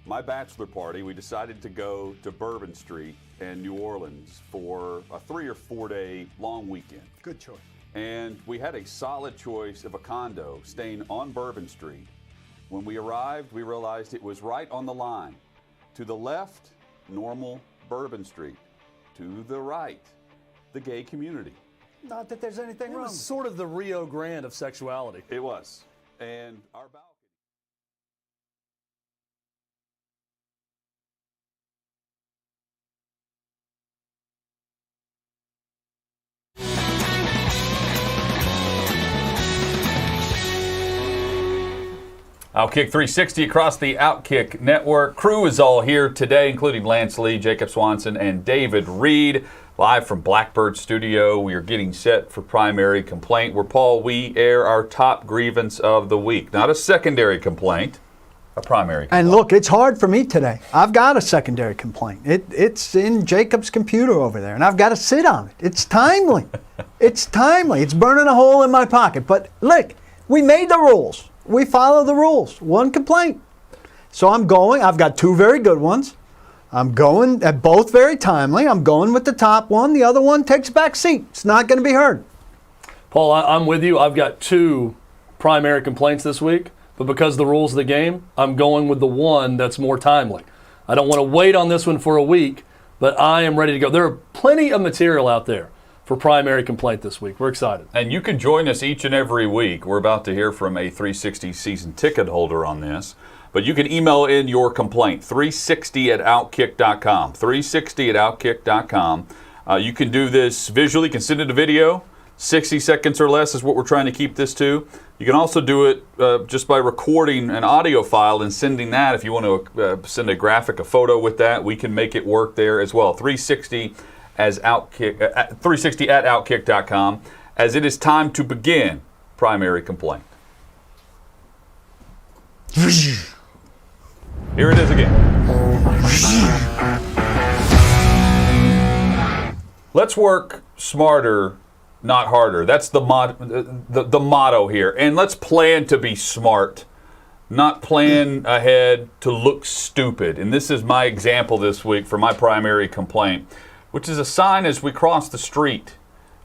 My bachelor party, we decided to go to Bourbon Street in New Orleans for a 3 or 4 day long weekend. Good choice. And we had a solid choice of a condo staying on Bourbon Street. When we arrived, we realized it was right on the line. To the left, normal Bourbon Street. To the right, the gay community. Not that there's anything It wrong. was sort of the Rio Grande of sexuality. It was. And our balcony. OutKick 360 across the OutKick network. Crew is all here today, including Lance Lee, Jacob Swanson, and David Reed. Live from Blackbird Studio, we are getting set for primary complaint, where, Paul, we air our top grievance of the week. Not a secondary complaint, a primary complaint. And look, it's hard for me today. I've got a secondary complaint. It's in Jacob's computer over there, and I've got to sit on it. It's timely. It's timely. It's burning a hole in my pocket. But look, we made the rules. We follow the rules. One complaint. So I'm going. I've got 2 very good ones. I'm going at both very timely. I'm going with the top one. The other one takes a back seat. It's not going to be heard. Paul, I'm with you. I've got 2 primary complaints this week, but because of the rules of the game, I'm going with the one that's more timely. I don't want to wait on this one for a week, but I am ready to go. There are plenty of material out there for primary complaint this week. We're excited. And you can join us each and every week. We're about to hear from a 360 season ticket holder on this. But you can email in your complaint, 360@outkick.com, 360@outkick.com. You can do this visually, you can send it a video. 60 seconds or less is what we're trying to keep this to. You can also do it just by recording an audio file and sending that. If you want to send a graphic, a photo with that, we can make it work there as well. 360 as OutKick, 360@outkick.com, as it is time to begin primary complaint. Here it is again. Let's work smarter, not harder. That's the motto here. And let's plan to be smart, not plan ahead to look stupid. And this is my example this week for my primary complaint, which is a sign as we cross the street,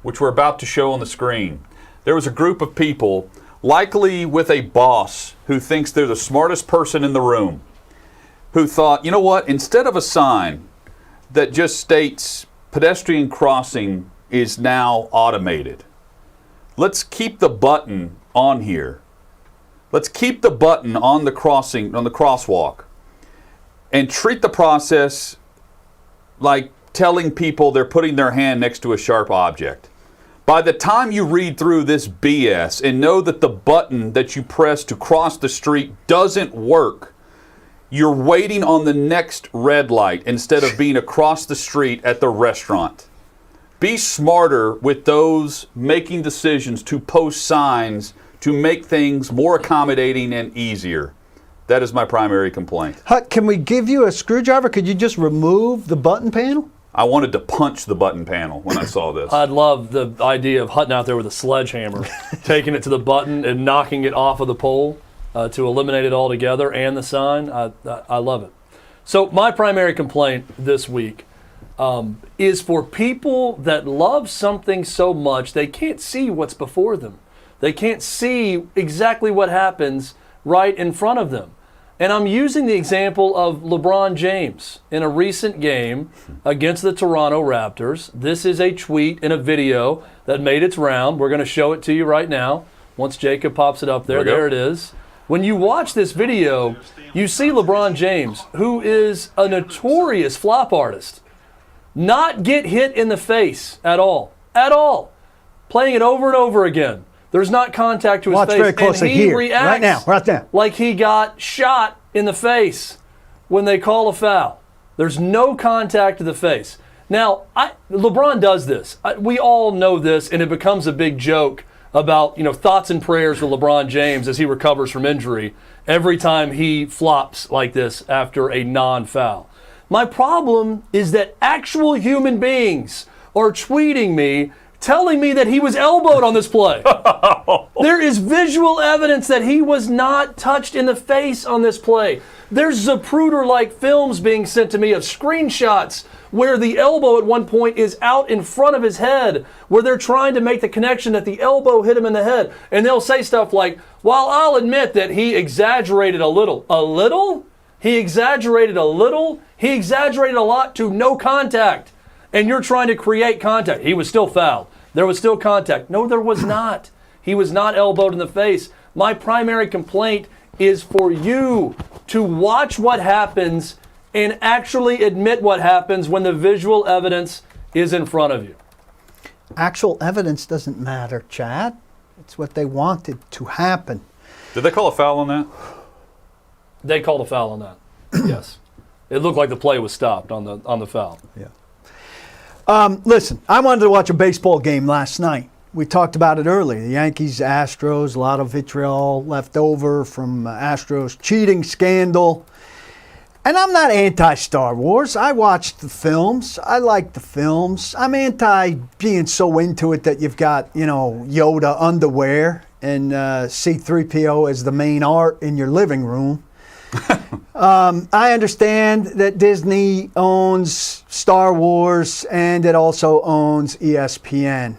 which we're about to show on the screen. There was a group of people, likely with a boss who thinks they're the smartest person in the room, who thought, you know what, instead of a sign that just states pedestrian crossing is now automated, let's keep the button on here. Let's keep the button on the crossing, on the crosswalk, and treat the process like telling people they're putting their hand next to a sharp object. By the time you read through this BS and know that the button that you press to cross the street doesn't work, you're waiting on the next red light instead of being across the street at the restaurant. Be smarter with those making decisions to post signs to make things more accommodating and easier. That is my primary complaint. Hut, can we give you a screwdriver? Could you just remove the button panel? I wanted to punch the button panel when I saw this. I'd love the idea of Hutton out there with a sledgehammer, taking it to the button and knocking it off of the pole to eliminate it altogether and the sign. I love it. So my primary complaint this week is for people that love something so much they can't see what's before them. They can't see exactly what happens right in front of them. And I'm using the example of LeBron James in a recent game against the Toronto Raptors. This is a tweet and a video that made its round. We're going to show it to you right now. Once Jacob pops it up there, there it is. When you watch this video, you see LeBron James, who is a notorious flop artist, not get hit in the face at all. At all. Playing it over and over again. There's not contact to his Watch face. very closely and he here, reacts right now, right there. like he got shot in the face when they call a foul. There's no contact to the face. Now, LeBron does this. We all know this, and it becomes a big joke about, thoughts and prayers for LeBron James as he recovers from injury every time he flops like this after a non-foul. My problem is that actual human beings are tweeting me telling me that he was elbowed on this play. There is visual evidence that he was not touched in the face on this play. There's Zapruder-like films being sent to me of screenshots where the elbow at one point is out in front of his head, where they're trying to make the connection that the elbow hit him in the head. And they'll say stuff like, while I'll admit that he exaggerated a little. A little? He exaggerated a little? He exaggerated a lot to no contact. And you're trying to create contact. He was still fouled. There was still contact. No, there was not. He was not elbowed in the face. My primary complaint is for you to watch what happens and actually admit what happens when the visual evidence is in front of you. Actual evidence doesn't matter, Chad. It's what they wanted to happen. Did they call a foul on that? They called a foul on that. Yes. It looked like the play was stopped on the foul. Yeah. Listen, I wanted to watch a baseball game last night. We talked about it earlier. The Yankees, Astros, a lot of vitriol left over from Astros cheating scandal. And I'm not anti-Star Wars. I watched the films. I like the films. I'm anti being so into it that you've got, Yoda underwear and C-3PO as the main art in your living room. I understand that Disney owns Star Wars and it also owns ESPN.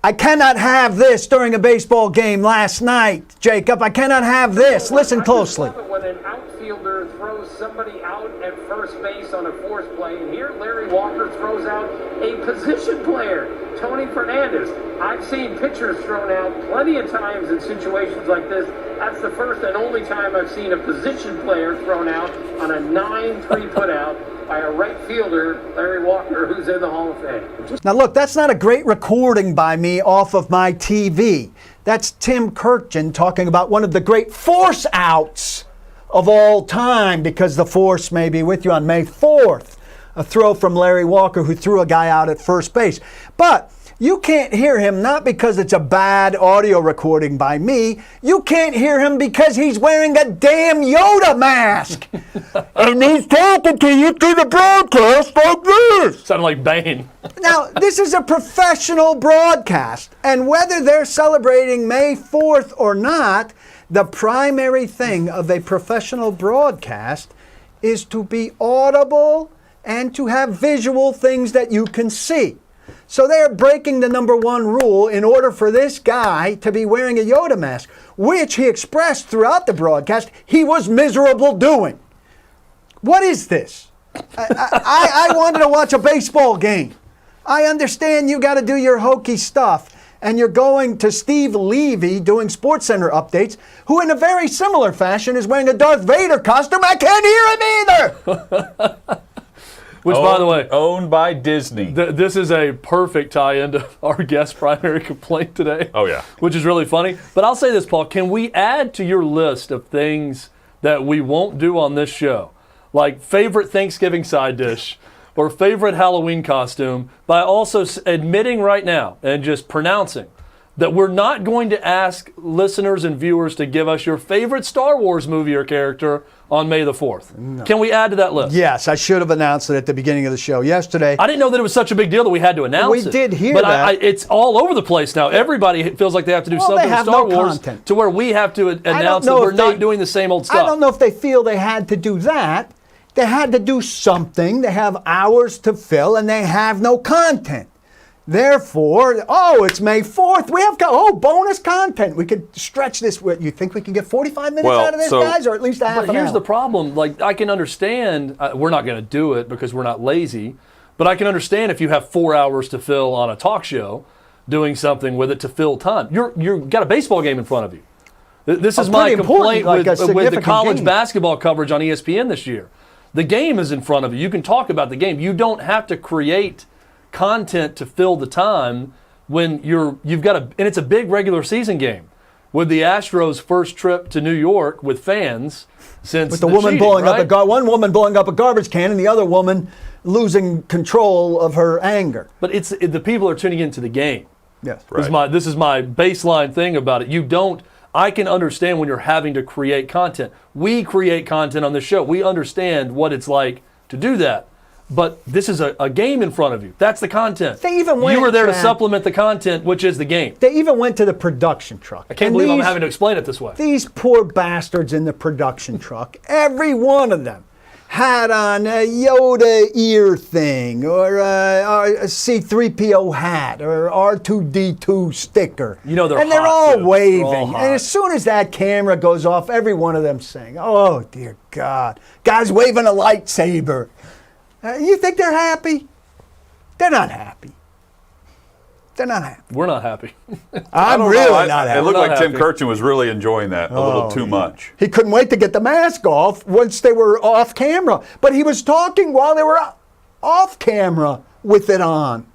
I cannot have this during a baseball game last night, Jacob. I cannot have this. Listen closely. When an outfielder throws somebody out at first base on a force play, and here Larry Walker throws out a position player, Tony Fernandez. I've seen pitchers thrown out plenty of times in situations like this. That's the first and only time I've seen a position player thrown out on a 9-3 putout by a right fielder, Larry Walker, who's in the Hall of Fame. Now look, that's not a great recording by me off of my TV. That's Tim Kurkjian talking about one of the great force outs of all time, because the force may be with you on May 4th. A throw from Larry Walker, who threw a guy out at first base. But you can't hear him, not because it's a bad audio recording by me. You can't hear him because he's wearing a damn Yoda mask. And he's talking to you through the broadcast like this. Sounded like Bane. Now, this is a professional broadcast. And whether they're celebrating May 4th or not, the primary thing of a professional broadcast is to be audible and to have visual things that you can see. So they're breaking the number one rule in order for this guy to be wearing a Yoda mask, which he expressed throughout the broadcast he was miserable doing. What is this? I wanted to watch a baseball game. I understand you got to do your hokey stuff, and you're going to Steve Levy doing SportsCenter updates, who in a very similar fashion is wearing a Darth Vader costume. I can't hear him either! Which, by the way, owned by Disney. This is a perfect tie-in to our guest primary complaint today. Oh, yeah. Which is really funny. But I'll say this, Paul. Can we add to your list of things that we won't do on this show, like favorite Thanksgiving side dish or favorite Halloween costume, by also admitting right now and just pronouncing that we're not going to ask listeners and viewers to give us your favorite Star Wars movie or character on May the 4th. No. Can we add to that list? Yes, I should have announced it at the beginning of the show yesterday. I didn't know that it was such a big deal that we had to announce it. We did hear but that. It's all over the place now. Everybody feels like they have to do something with Star Wars content. to where we have to announce that we're not doing the same old stuff. I don't know if they feel they had to do that. They had to do something. They have hours to fill, and they have no content. Therefore, it's May 4th. We have bonus content. We could stretch this. You think we can get 45 minutes out of this, guys, or at least a half an hour? Here's the problem. Like, I can understand. We're not going to do it because we're not lazy. But I can understand if you have 4 hours to fill on a talk show, doing something with it to fill time. You've got a baseball game in front of you. This is my complaint with the college basketball coverage on ESPN this year. The game is in front of you. You can talk about the game. You don't have to create content to fill the time when you've got and it's a big regular season game with the Astros' first trip to New York with fans since with the woman blowing up one woman blowing up a garbage can and the other woman losing control of her anger. But the people are tuning into the game. Yes, right. This is my baseline thing about it. I can understand when you're having to create content. We create content on this show. We understand what it's like to do that. But this is a game in front of you. That's the content. They even went, you were there to Chad, supplement the content, which is the game. They even went to the production truck. I can't believe I'm having to explain it this way. These poor bastards in the production truck, every one of them had on a Yoda ear thing or a C-3PO hat or R2-D2 sticker. You know they're and they're hot, all too. waving. They're all hot. And as soon as that camera goes off, every one of them saying, "Oh, dear God. Guy's waving a lightsaber." You think they're happy? They're not happy. They're not happy. We're not happy. I'm really not happy. It looked We're like not Tim happy. Kirchin was really enjoying that a little too much. He couldn't wait to get the mask off once they were off camera. But he was talking while they were off camera with it on.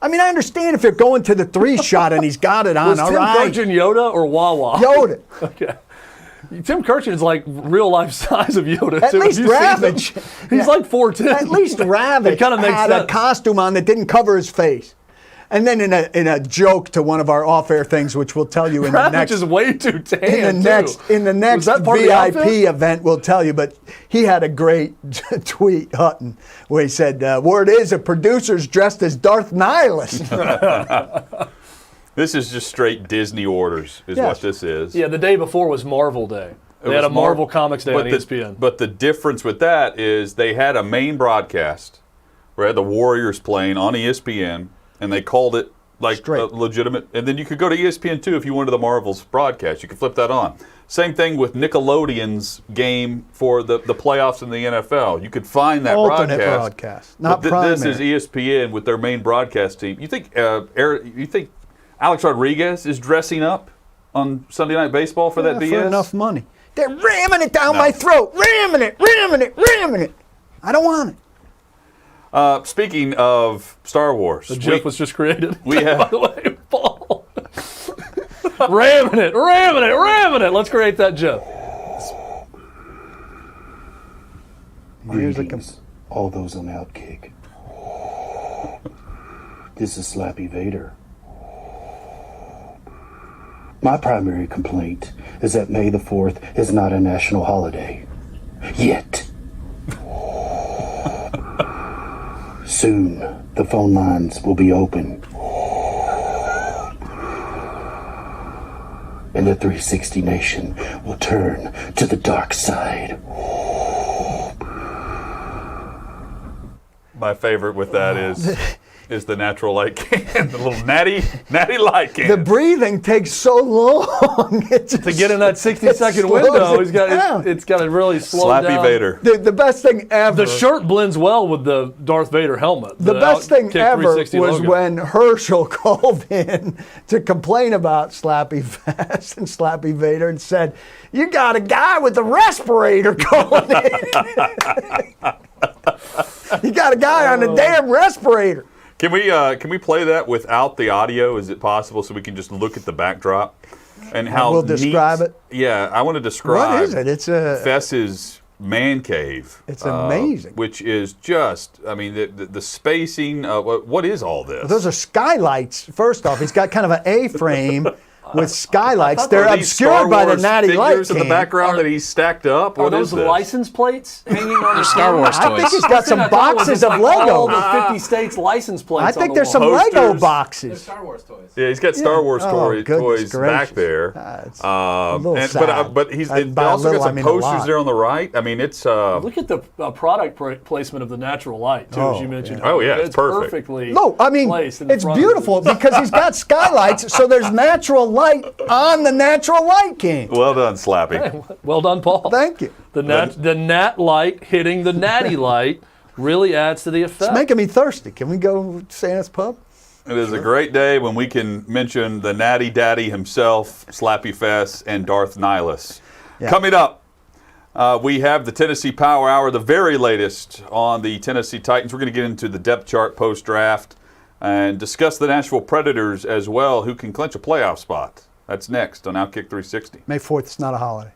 I mean, I understand if you're going to the 3-shot and he's got it on. Was all Tim right. Kirchin Yoda or Wawa? Yoda. Okay. Tim Kirchin is like real life size of Yoda. At too. Have least you seen him? Ravage. He's like 4'10". At least Ravage It kind of makes had a sense. costume on that didn't cover his face. And then in a joke to one of our off-air things, which we'll tell you in the Ravage next is way too tan. in the next Was that part of the VIP outfit? event, we'll tell you. But he had a great tweet, Hutton, where he said, "Word is a producer's dressed as Darth Nihilus." This is just straight Disney orders, is Yes. what this is. Yeah, the day before was Marvel Day. They had a Marvel Comics Day on ESPN. But the difference with that is they had a main broadcast where they had the Warriors playing on ESPN, and they called it like a Straight. legitimate. And then you could go to ESPN too if you wanted the Marvel's broadcast. You could flip that on. Same thing with Nickelodeon's game for the playoffs in the NFL. You could find that Alternate broadcast. broadcast, not But this is primary. ESPN with their main broadcast team. You think Alex Rodriguez is dressing up on Sunday Night Baseball for that BS? For enough money. They're ramming it down my throat. Ramming it. I don't want it. Speaking of Star Wars, The GIF was just created. we have- by the way, Paul. ramming it. Let's create that GIF. Here's a Greetings, all those on OutKick. This is Slappy Vader. My primary complaint is that May the 4th is not a national holiday. Yet. Soon, the phone lines will be open. And the 360 Nation will turn to the dark side. My favorite with that is the natural light can, the little natty light can. The breathing takes so long. To get in that 60-second window, it's got to really slow Slappy down. Vader. The best thing ever. The shirt blends well with the Darth Vader helmet. The best thing OutKick ever 360 was logo. when Herschel called in to complain about Slappy Fest and Slappy Vader and said, "You got a guy with a respirator calling in. You got a guy on a damn respirator." Can we play that without the audio? Is it possible so we can just look at the backdrop and how We'll describe it? Yeah, I want to describe. What is it? It's a. Fess's man cave. It's amazing. Which is just, I mean, the spacing. What is all this? Those are skylights. First off, he's got kind of an A-frame with skylights. They're Are these Star obscured by the Wars natty light figures in the can. background that he's stacked up. Are What those is this? license plates hanging on the Star Wars I think toys. he's got some boxes of All Legos. the 50 states license plates. I think on the there's some wall. Lego Posters. boxes. Star Wars toys. Yeah, he's got Star Wars Oh, goodness toys back gracious. there. It's a little sad. But he's And they by a also little, got I some mean a posters lot. there on the right. I mean, it's Look at the product placement of the natural light, too, as you mentioned. Oh, yeah, it's perfect. perfectly No, I mean, placed in the it's front of beautiful the- because he's got skylights, so there's natural light on the natural light can. well done, Slappy. Well done, Paul. Thank you. The nat light hitting the natty light really adds to the effect. It's making me thirsty. Can we go to Santa's Pub? It is a great day when we can mention the Natty Daddy himself, Slappy Fess, and Darth Nihilus. Yeah. Coming up, we have the Tennessee Power Hour, the very latest on the Tennessee Titans. We're going to get into the depth chart post-draft and discuss the Nashville Predators as well, who can clinch a playoff spot. That's next on OutKick 360. May 4th is not a holiday.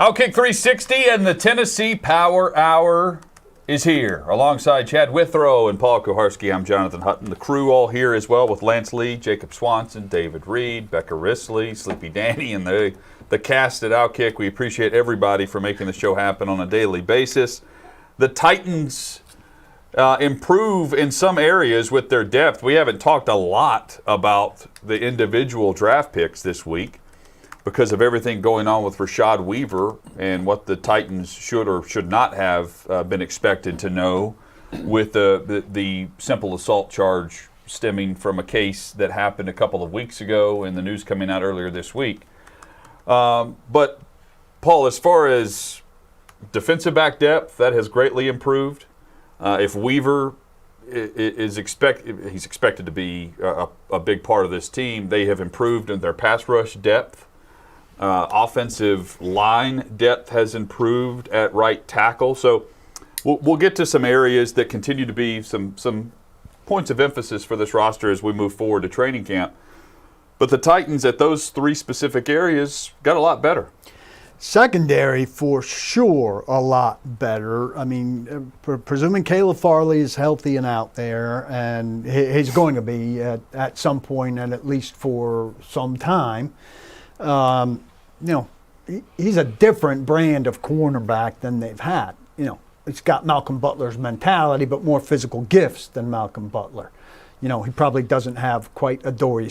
OutKick 360 and the Tennessee Power Hour is here. Alongside Chad Withrow and Paul Kuharski, I'm Jonathan Hutton. The crew all here as well with Lance Lee, Jacob Swanson, David Reed, Becca Risley, Sleepy Danny, and the cast at OutKick. We appreciate everybody for making the show happen on a daily basis. The Titans improve in some areas with their depth. We haven't talked a lot about the individual draft picks this week because of everything going on with Rashad Weaver and what the Titans should or should not have been expected to know with the simple assault charge stemming from a case that happened a couple of weeks ago and the news coming out earlier this week. But, Paul, as far as defensive back depth, that has greatly improved. If Weaver he's expected to be a big part of this team, they have improved in their pass rush depth. Offensive line depth has improved at right tackle. So we'll get to some areas that continue to be some points of emphasis for this roster as we move forward to training camp. But the Titans at those three specific areas got a lot better. Secondary, for sure, a lot better. I mean, presuming Caleb Farley is healthy and out there, and he's going to be at some point and at least for some time, he's a different brand of cornerback than they've had. It's got Malcolm Butler's mentality, but more physical gifts than Malcolm Butler. He probably doesn't have quite Adoree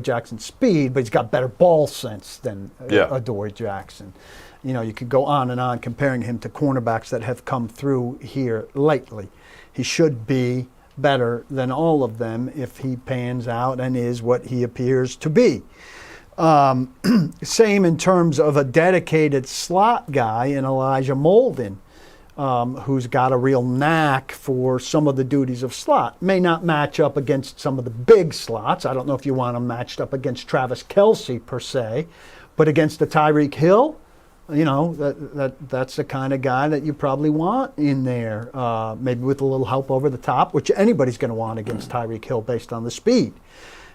Jackson's speed, but he's got better ball sense than Adoree Jackson. You could go on and on comparing him to cornerbacks that have come through here lately. He should be better than all of them if he pans out and is what he appears to be. Same in terms of a dedicated slot guy in Elijah Molden, who's got a real knack for some of the duties of slot. May not match up against some of the big slots. I don't know if you want him matched up against Travis Kelce per se, but against the Tyreek Hill, that's the kind of guy that you probably want in there, maybe with a little help over the top, which anybody's going to want against Tyreek Hill based on the speed.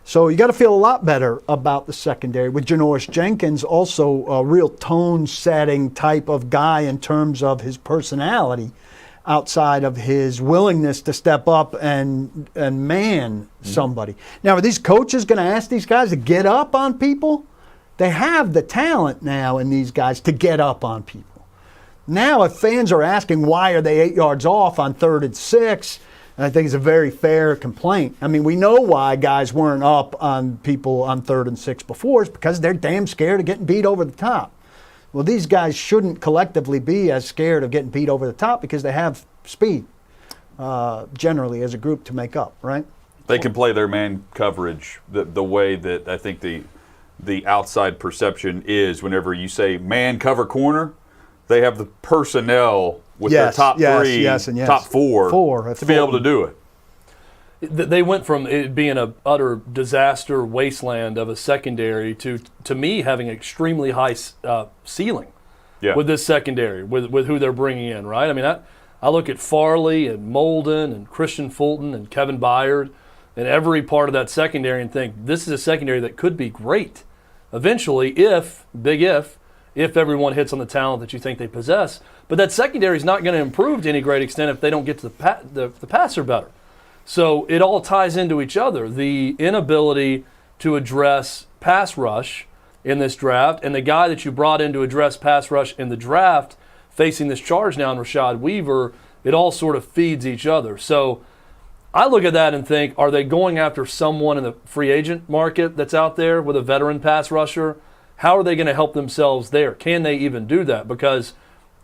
So you got to feel a lot better about the secondary. With Janoris Jenkins, also a real tone-setting type of guy in terms of his personality, outside of his willingness to step up and man somebody. Now, are these coaches going to ask these guys to get up on people? They have the talent now in these guys to get up on people. Now, if fans are asking why are they 8 yards off on 3rd and 6, and I think it's a very fair complaint. I mean, we know why guys weren't up on people on 3rd and 6 before. It's because they're damn scared of getting beat over the top. Well, these guys shouldn't collectively be as scared of getting beat over the top because they have speed, generally, as a group to make up, right? They can play their man coverage the way that I think the outside perception is whenever you say man cover corner, they have the personnel with their top three, top four to be able to do it. They went from it being an utter disaster wasteland of a secondary to me, having an extremely high ceiling with this secondary, with who they're bringing in, right? I mean, I look at Farley and Molden and Christian Fulton and Kevin Byard and every part of that secondary and think this is a secondary that could be great eventually if everyone hits on the talent that you think they possess. But that secondary is not going to improve to any great extent if they don't get to the passer better. So it all ties into each other. The inability to address pass rush in this draft and the guy that you brought in to address pass rush in the draft facing this charge now in Rashad Weaver, it all sort of feeds each other. So I look at that and think, are they going after someone in the free agent market that's out there with a veteran pass rusher? How are they going to help themselves there? Can they even do that? Because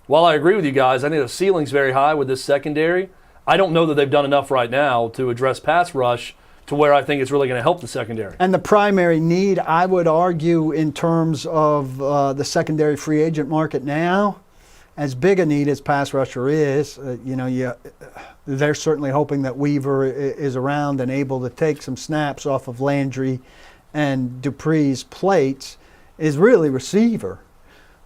while I agree with you guys, I think the ceiling's very high with this secondary. I don't know that they've done enough right now to address pass rush to where I think it's really going to help the secondary. And the primary need, I would argue, in terms of the secondary free agent market now, as big a need as pass rusher is, they're certainly hoping that Weaver is around and able to take some snaps off of Landry and Dupree's plates, is really receiver.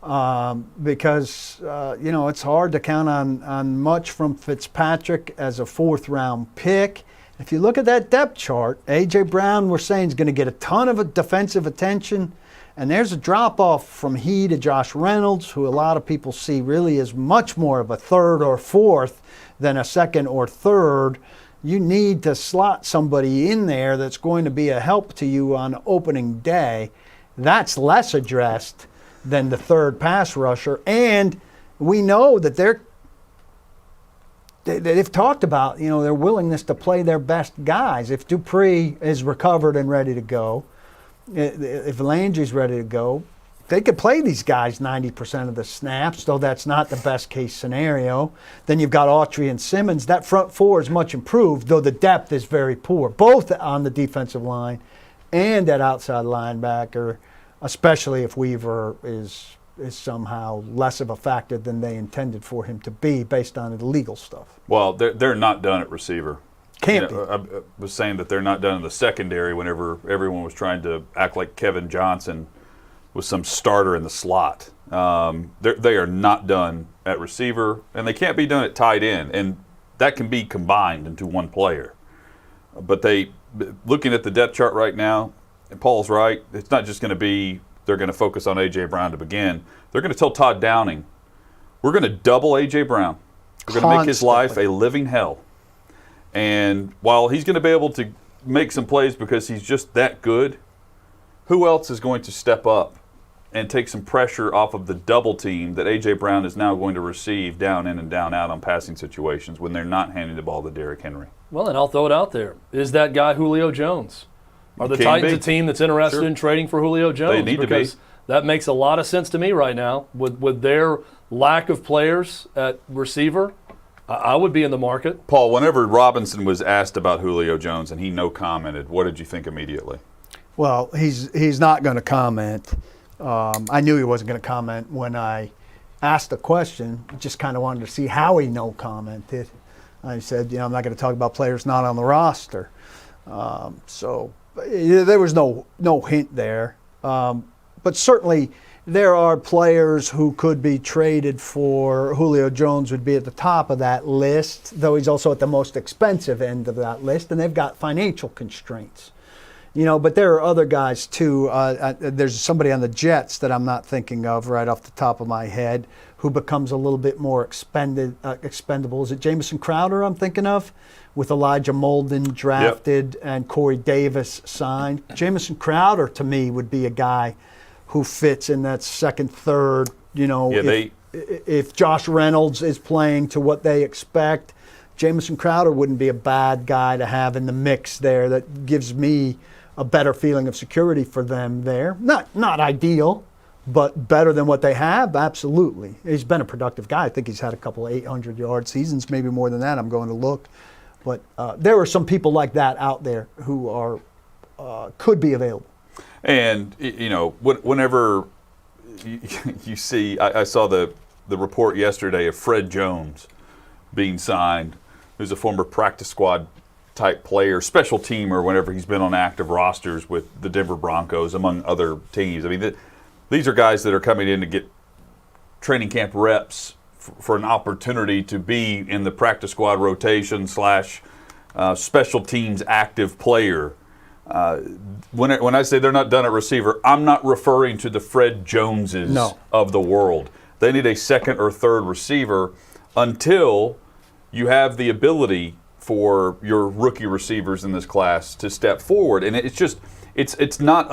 Because it's hard to count on much from Fitzpatrick as a 4th-round pick. If you look at that depth chart, A.J. Brown, we're saying, is going to get a ton of defensive attention, And there's a drop-off from he to Josh Reynolds, who a lot of people see really is much more of a third or fourth than a second or third. You need to slot somebody in there that's going to be a help to you on opening day. That's less addressed than the third pass rusher. And we know that they've talked about, their willingness to play their best guys. If Dupree is recovered and ready to go, if Landry's ready to go, they could play these guys 90% of the snaps, though that's not the best case scenario. Then you've got Autry and Simmons. That front four is much improved, though the depth is very poor, both on the defensive line and at outside linebacker, especially if Weaver is somehow less of a factor than they intended for him to be based on the legal stuff. Well, they're not done at receiver. Can't be. I was saying that they're not done in the secondary whenever everyone was trying to act like Kevin Johnson was some starter in the slot. They are not done at receiver, and they can't be done at tight end, and that can be combined into one player. But looking at the depth chart right now, and Paul's right, it's not just going to be they're going to focus on A.J. Brown to begin. They're going to tell Todd Downing, we're going to double A.J. Brown. We're going to make his life a living hell. And while he's going to be able to make some plays because he's just that good, who else is going to step up and take some pressure off of the double team that A.J. Brown is now going to receive down in and down out on passing situations when they're not handing the ball to Derrick Henry? Well, and I'll throw it out there. Is that guy Julio Jones? Are the Titans a team that's interested in trading for Julio Jones? They need to be. That makes a lot of sense to me right now. With their lack of players at receiver, I would be in the market. Paul, whenever Robinson was asked about Julio Jones and he commented, what did you think immediately? Well, he's not going to comment. I knew he wasn't going to comment when I asked the question. Just kind of wanted to see how he commented. I said, I'm not going to talk about players not on the roster. So there was no hint there. But certainly there are players who could be traded for. Julio Jones would be at the top of that list, though he's also at the most expensive end of that list, and they've got financial constraints. But there are other guys too. There's somebody on the Jets that I'm not thinking of right off the top of my head who becomes a little bit more expendable. Is it Jamison Crowder I'm thinking of? With Elijah Molden drafted and Corey Davis signed. Jamison Crowder, to me, would be a guy who fits in that second, third, if Josh Reynolds is playing to what they expect, Jamison Crowder wouldn't be a bad guy to have in the mix there. That gives me a better feeling of security for them there. Not ideal, but better than what they have, absolutely. He's been a productive guy. I think he's had a couple of 800-yard seasons, maybe more than that. I'm going to look. But there are some people like that out there who are could be available. And, whenever you see, I saw the report yesterday of Fred Jones being signed, who's a former practice squad type player, special teamer whenever he's been on active rosters with the Denver Broncos, among other teams. I mean, these are guys that are coming in to get training camp reps for an opportunity to be in the practice squad rotation / special teams active player. When I say they're not done at receiver, I'm not referring to the Fred Joneses of the world. They need a second or third receiver until you have the ability for your rookie receivers in this class to step forward. And it's not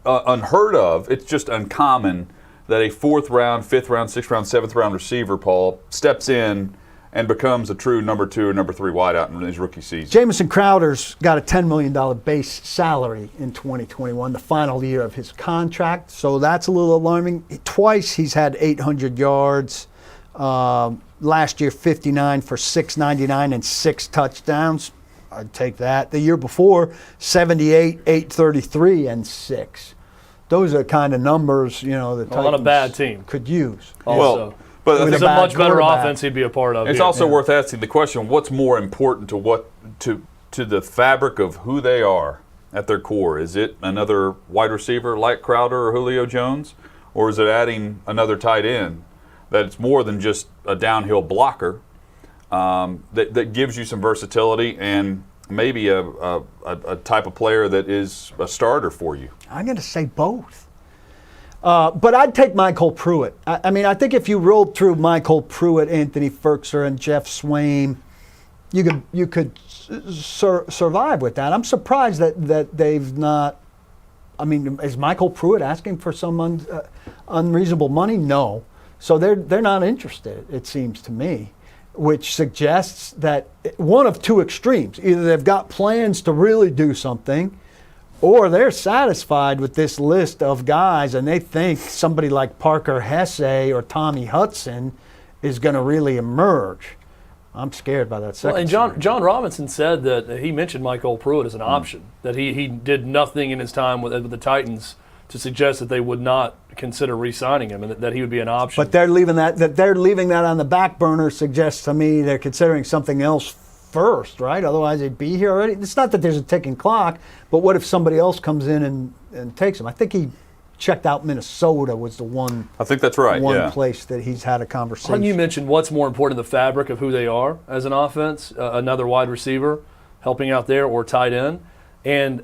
unheard of. It's just uncommon that a 4th round, 5th round, 6th round, 7th round receiver, Paul, steps in and becomes a true number 2 or number 3 wideout in his rookie season. Jamison Crowder's got a $10 million base salary in 2021, the final year of his contract, so that's a little alarming. Twice he's had 800 yards. Last year, 59 for 699 and 6 touchdowns. I'd take that. The year before, 78, 833, and 6. Those are the kind of numbers, the Titans on a bad team could use. Also. Well, but it's a much better offense he'd be a part of. It's also worth asking the question: what's more important to the fabric of who they are at their core? Is it another wide receiver like Crowder or Julio Jones, or is it adding another tight end that's more than just a downhill blocker that gives you some versatility and maybe a type of player that is a starter for you? I'm going to say both. But I'd take Michael Pruitt. I mean, I think if you rolled through Michael Pruitt, Anthony Ferkser, and Jeff Swaim, you could survive with that. I'm surprised that they've not. I mean, is Michael Pruitt asking for some unreasonable money? No. So they're not interested, it seems to me, which suggests that one of two extremes. Either they've got plans to really do something, or they're satisfied with this list of guys and they think somebody like Parker Hesse or Tommy Hudson is going to really emerge. I'm scared by that second. Well, and John Robinson said that he mentioned Michael Pruitt as an option, that he did nothing in his time with the Titans to suggest that they would not consider re-signing him and that he would be an option. But they're leaving that on the back burner suggests to me they're considering something else first, right? Otherwise they'd be here already. It's not that there's a ticking clock, but what if somebody else comes in and takes him? I think he checked out Minnesota was the one. I think that's right. One place that he's had a conversation. You mentioned what's more important, the fabric of who they are as an offense, another wide receiver helping out there or tight end. And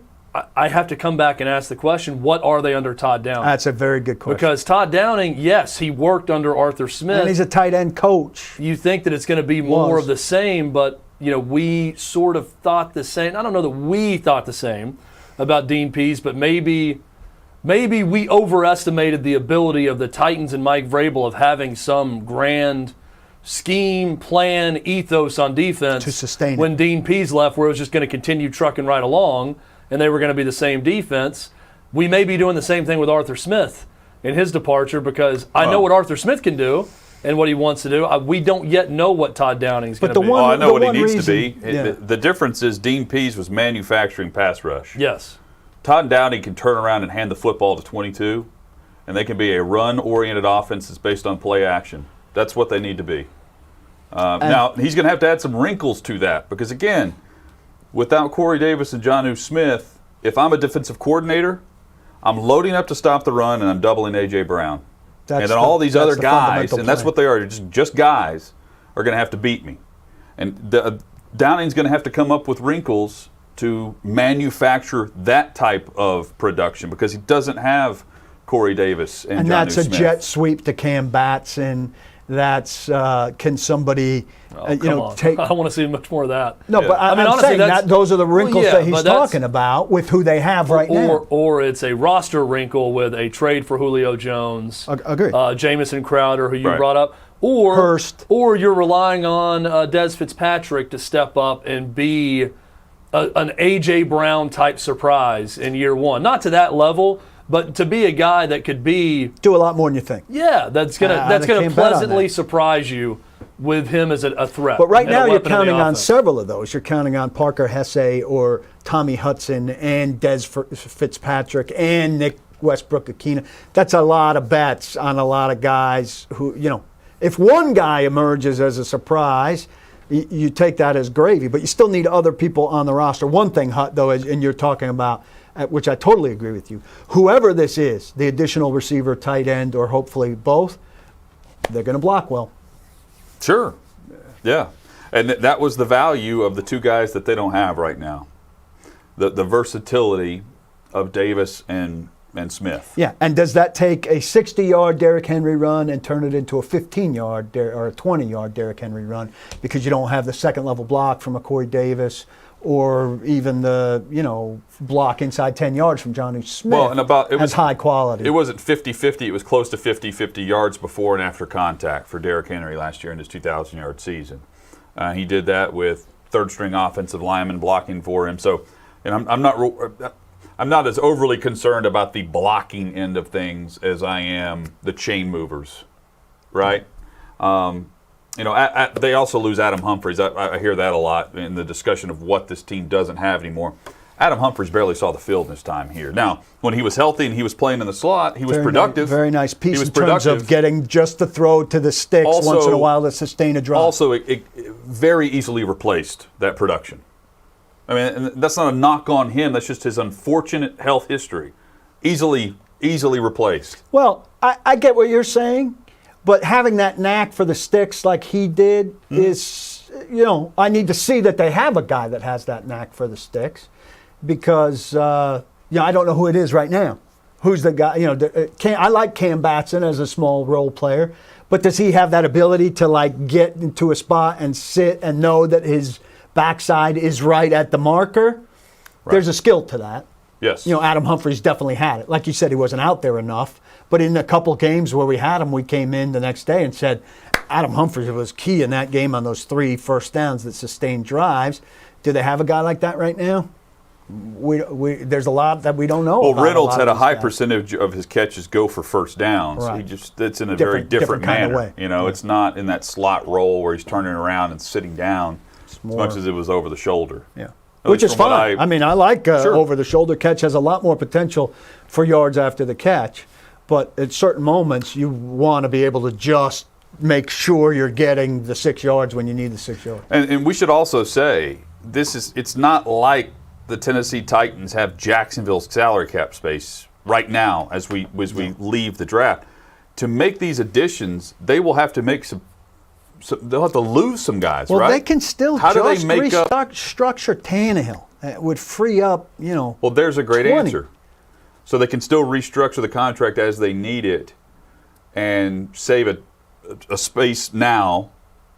I have to come back and ask the question, what are they under Todd Downing? That's a very good question. Because Todd Downing, yes, he worked under Arthur Smith. And he's a tight end coach. You think that it's going to be more of the same, but we sort of thought the same. I don't know that we thought the same about Dean Pease, but maybe we overestimated the ability of the Titans and Mike Vrabel of having some grand scheme, plan, ethos on defense to sustain when Dean Pease left, where it was just going to continue trucking right along and they were going to be the same defense. We may be doing the same thing with Arthur Smith in his departure, because I know what Arthur Smith can do and what he wants to do. We don't yet know what Todd Downing's going to be. I know what he needs to be. Yeah. The difference is Dean Pease was manufacturing pass rush. Yes. Todd Downing can turn around and hand the football to 22, and they can be a run-oriented offense that's based on play action. That's what they need to be. Now, he's going to have to add some wrinkles to that, because, again, without Corey Davis and Jonnu Smith, if I'm a defensive coordinator, I'm loading up to stop the run and I'm doubling A.J. Brown. And then all these other guys, and that's what they are, just guys, are going to have to beat me. And Downing's going to have to come up with wrinkles to manufacture that type of production, because he doesn't have Corey Davis and Jonnu that's a Smith. Jet sweep to Cam Batson. That's can somebody take? I don't want to see much more of that. No, but I'm honestly, saying that those are the wrinkles that he's talking about with who they have right now. Or it's a roster wrinkle with a trade for Julio Jones, agree. Jamison Crowder, who you brought up, or Hurst. Or you're relying on Dez Fitzpatrick to step up and be an A.J. Brown type surprise in year one. Not to that level, but to be a guy that could do a lot more than you think. Yeah, that's gonna pleasantly surprise you with him as a threat. But right now you're counting on several of those. You're counting on Parker Hesse or Tommy Hudson and Dez Fitzpatrick and Nick Westbrook-Akina. That's a lot of bets on a lot of guys who, if one guy emerges as a surprise, you take that as gravy, but you still need other people on the roster. One thing, Hut, though, and you're talking about, which I totally agree with you, whoever this is, the additional receiver, tight end, or hopefully both, they're going to block well. Sure. Yeah. And that was the value of the two guys that they don't have right now. The versatility of Davis and Smith. Yeah, and does that take a 60-yard Derrick Henry run and turn it into a 15-yard or a 20-yard Derrick Henry run because you don't have the second-level block from a Corey Davis or even the block inside 10 yards from Jonnu Smith? Well, and it was high quality. It wasn't 50-50. It was close to 50-50 yards before and after contact for Derrick Henry last year in his 2,000-yard season. He did that with third-string offensive linemen blocking for him. So, and I'm not as overly concerned about the blocking end of things as I am the chain movers, right? They also lose Adam Humphries. I hear that a lot in the discussion of what this team doesn't have anymore. Adam Humphries barely saw the field in his time here. Now, when he was healthy and he was playing in the slot, he was productive. Very nice piece in terms of getting just the throw to the sticks once in a while to sustain a drop. Also, it very easily replaced that production. I mean, that's not a knock on him. That's just his unfortunate health history. Easily replaced. Well, I get what you're saying, but having that knack for the sticks like he did is, I need to see that they have a guy that has that knack for the sticks because, I don't know who it is right now. who's the guy? I like Cam Batson as a small role player, but does he have that ability to like get into a spot and sit and know that his backside is right at the marker? Right. There's a skill to that. Yes. Adam Humphries definitely had it. Like you said, he wasn't out there enough. But in a couple games where we had him, we came in the next day and said, Adam Humphries was key in that game on those 3 first downs that sustained drives. Do they have a guy like that right now? There's a lot that we don't know. Well, Reynolds had a high percentage of his catches go for first downs. Right. It's in a very different manner. Kind of way. It's not in that slot role where he's turning around and sitting down as much as it was over the shoulder. Yeah. Which is fine. I like sure. over-the-shoulder catch has a lot more potential for yards after the catch. But at certain moments, you want to be able to just make sure you're getting the 6 yards when you need the 6 yards. And we should also say, it's not like the Tennessee Titans have Jacksonville's salary cap space right now as we leave the draft. To make these additions, they will have to make they'll have to lose some guys, right? Well, they can still structure Tannehill. It would free up, Well, there's a great 20. answer. So they can still restructure the contract as they need it and save a space now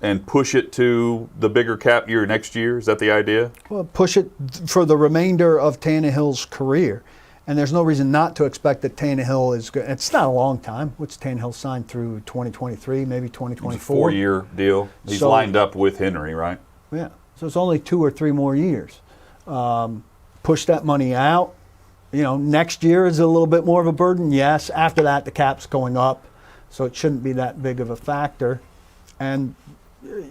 and push it to the bigger cap year next year. Is that the idea? Well, push it for the remainder of Tannehill's career. And there's no reason not to expect that Tannehill is good. It's not a long time. What's Tannehill signed through 2023, maybe 2024? It's a 4-year deal. He's lined up with Henry, right? Yeah. So it's only 2 or 3 more years. Push that money out. Next year is a little bit more of a burden. Yes. After that, the cap's going up. So it shouldn't be that big of a factor. And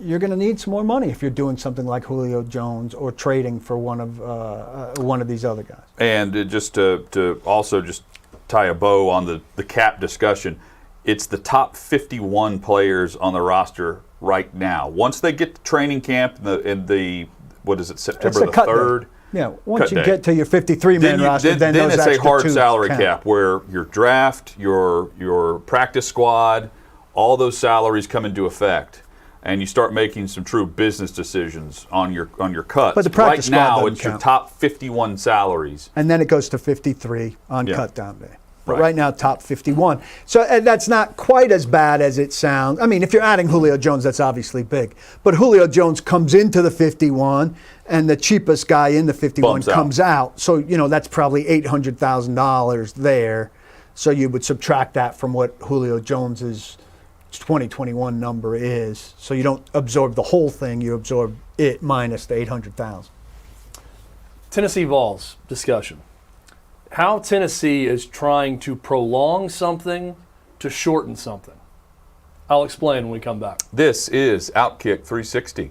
you're going to need some more money if you're doing something like Julio Jones or trading for one of these other guys. And just to also just tie a bow on the cap discussion, it's the top 51 players on the roster right now. Once they get to training camp in the what is it, September the 3rd? Yeah, once you get to your 53-man roster, then those it's a hard salary count. cap where your draft, your practice squad, all those salaries come into effect. And you start making some true business decisions on your cuts. But the practice right now, squad it's count. your top 51 salaries. And then it goes to 53 on cut down day. But Right. right now, top 51. So that's not quite as bad as it sounds. I mean, if you're adding Julio Jones, that's obviously big. But Julio Jones comes into the 51, and the cheapest guy in the 51 comes out. So, that's probably $800,000 there. So you would subtract that from what Julio Jones's 2021 number is. So you don't absorb the whole thing. You absorb it minus the 800,000. Tennessee Vols discussion. How Tennessee is trying to prolong something to shorten something. I'll explain when we come back. This is OutKick 360.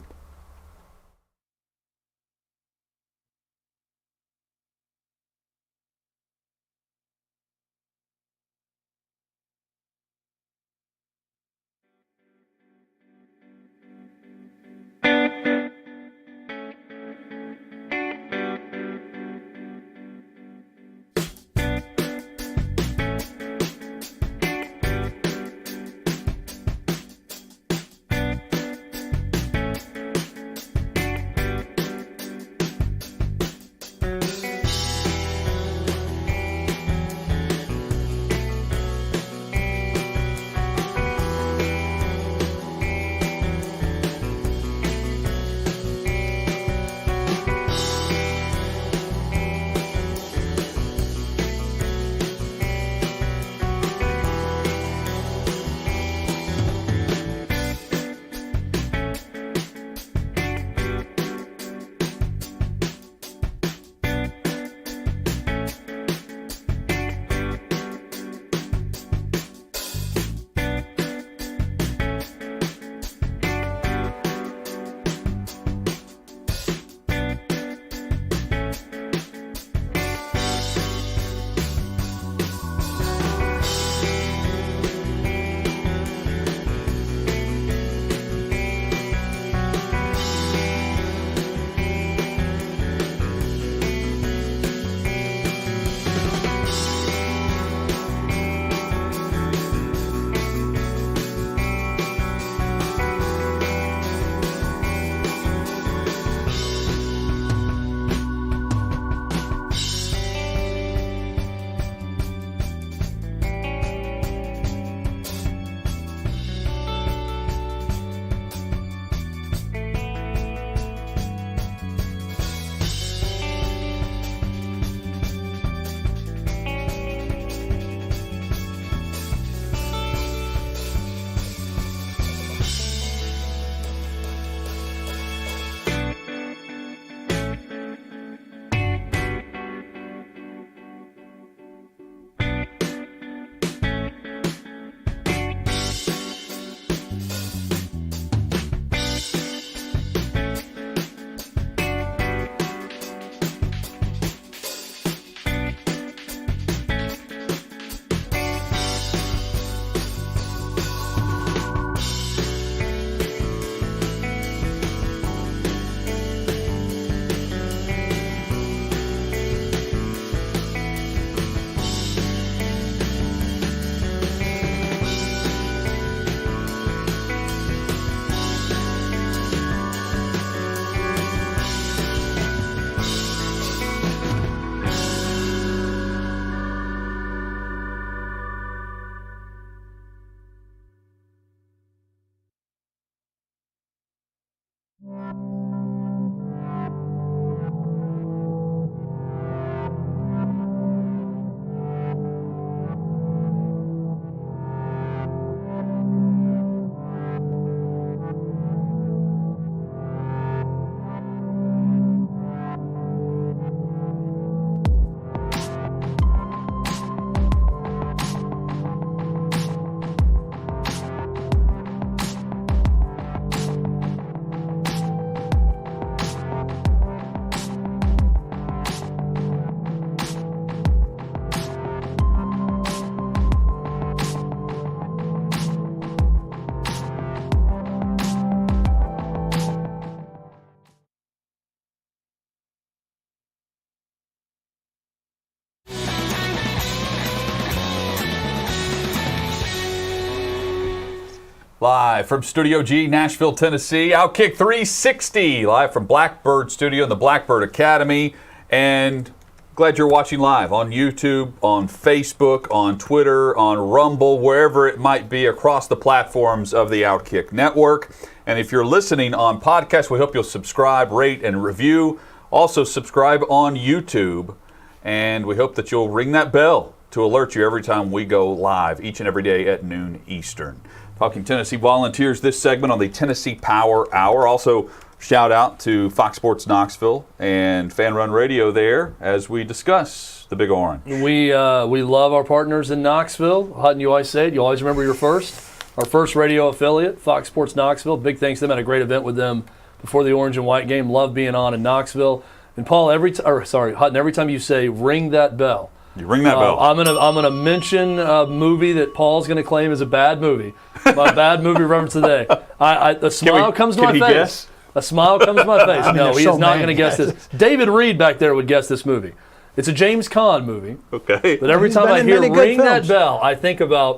Live from Studio G, Nashville, Tennessee. OutKick 360, live from Blackbird Studio and the Blackbird Academy. And glad you're watching live on YouTube, on Facebook, on Twitter, on Rumble, wherever it might be across the platforms of the OutKick Network. And if you're listening on podcast, we hope you'll subscribe, rate, and review. Also subscribe on YouTube. And we hope that you'll ring that bell to alert you every time we go live, each and every day at noon Eastern. Talking Tennessee Volunteers this segment on the Tennessee Power Hour. Also, shout out to Fox Sports Knoxville and Fan Run Radio there as we discuss the Big Orange. We love our partners in Knoxville. Hutton, you always say it. You always remember your first. Our first radio affiliate, Fox Sports Knoxville. Big thanks to them. Had a great event with them before the Orange and White game. Love being on in Knoxville. And Paul, Hutton, every time you say ring that bell. You ring that bell. I'm gonna mention a movie that Paul's gonna claim is a bad movie. My bad movie reference today. A smile comes to my face. Guess? A smile comes to my face. No, he is not going to guess guesses. this. David Reed back there would guess this movie. It's a James Caan movie. Okay. But every He's time been I in hear many good ring that films. bell, I think about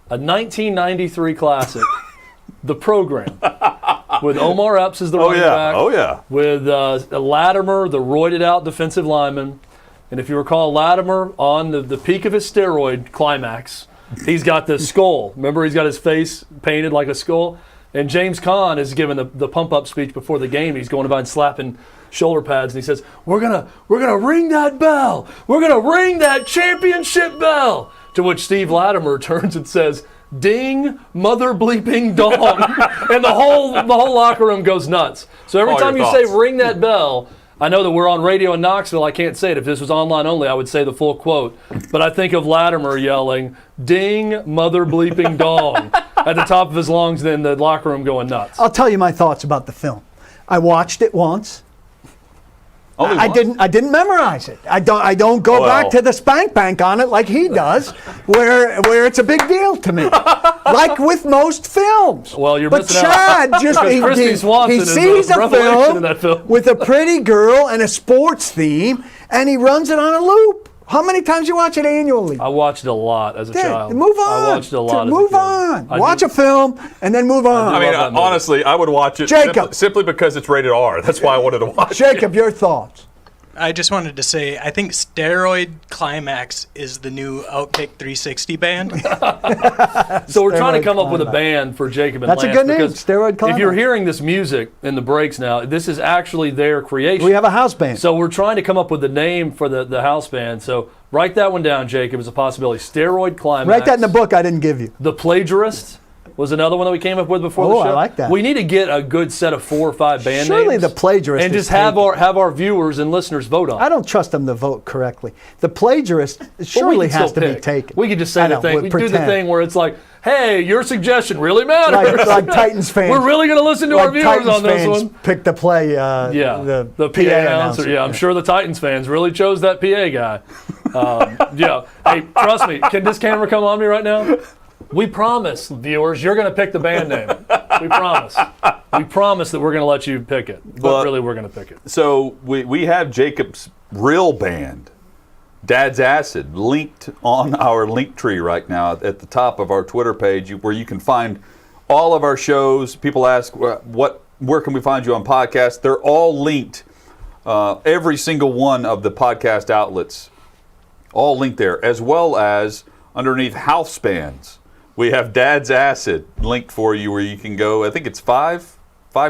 a 1993 classic, The Program, with Omar Epps as the running back. Oh, yeah. With Latimer, the roided out defensive lineman. And if you recall, Latimer on the peak of his steroid climax, he's got the skull. Remember, he's got his face painted like a skull. And James Caan is giving the pump-up speech before the game. He's going about and slapping shoulder pads, and he says, "We're gonna ring that bell. We're gonna ring that championship bell." To which Steve Latimer turns and says, "Ding, mother bleeping dong," and the whole locker room goes nuts. So every All time you your say thoughts. "ring that bell," I know that we're on radio in Knoxville. I can't say it. If this was online only, I would say the full quote. But I think of Latimer yelling, "Ding, mother bleeping dong," at the top of his lungs, then the locker room going nuts. I'll tell you my thoughts about the film. I watched it once. Only I once? didn't memorize it. I don't go Well. back to the spank bank on it like he does, where it's a big deal to me. Like with most films. Well, you're but missing out. Chad just Because Christy Swanson he is sees a a revelation in that film film. with a pretty girl and a sports theme, and he runs it on a loop. How many times you watch it annually? I watched it a lot as a child. Move on. I watched it a lot as a Move kid. on. I Watch do. a film and then move on. I mean, love that movie. honestly, I would watch it Jacob. simply because it's rated R. That's why I wanted to watch it. Jacob, your thoughts? I just wanted to say, I think Steroid Climax is the new OutKick 360 band. So we're trying to Steroid come up with a Climax. band for Jacob and That's a Lance. good name, because Steroid Climax. If you're hearing this music in the breaks now, this is actually their creation. We have a house band. So we're trying to come up with the name for the house band. So write that one down, Jacob, as a possibility. Steroid Climax. Write that in the book I didn't give you. The Plagiarist was another one that we came up with before the Oh, show. I like that. We need to get a good set of 4 or 5 band Surely names. The Plagiarist And is just have taken. our viewers and listeners vote on it. I don't trust them to vote correctly. The Plagiarist But we surely can has still to be pick. taken. We could just say I the know, thing. we'll We do the pretend. thing where it's like, hey, your suggestion really matters. Like Titans fans. We're really going to listen to our viewers Titans on this fans one. Pick the play. Yeah, the PA announcer. Yeah, I'm sure the Titans fans really chose that PA guy. Yeah. Hey, trust me. Can this camera come on me right now? We promise, viewers, you're going to pick the band name. We promise. We promise that we're going to let you pick it. But Well, really, we're going to pick it. So we have Jacob's real band, Dad's Acid, linked on our link tree right now at the top of our Twitter page, where you can find all of our shows. People ask, where can we find you on podcasts? They're all linked. Every single one of the podcast outlets, all linked there, as well as underneath house bands. We have Dad's Acid linked for you, where you can go. I think it's five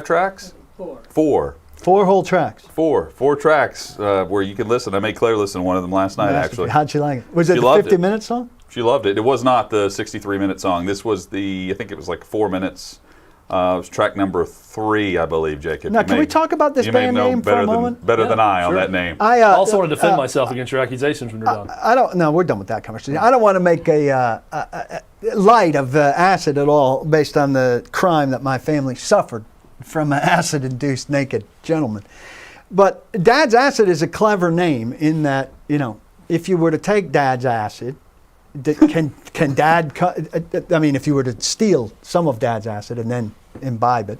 tracks. Four 4 whole tracks. Four tracks where you can listen. I made Claire listen to one of them last night, actually. How'd she like it? Was it She the loved 50-minute song? She loved it. It was not the 63-minute song. This was I think it was like 4 minutes. It was track number 3, I believe, Jacob. Now, can we talk about this you may band know name for a moment? better than I on sure. that name. I also want to defend myself against your accusations when you're done. I don't. No, we're done with that conversation. I don't want to make a light of acid at all, based on the crime that my family suffered from an acid-induced naked gentleman. But Dad's Acid is a clever name in that, if you were to take Dad's acid, can Dad? I mean, if you were to steal some of Dad's acid and then imbibe it,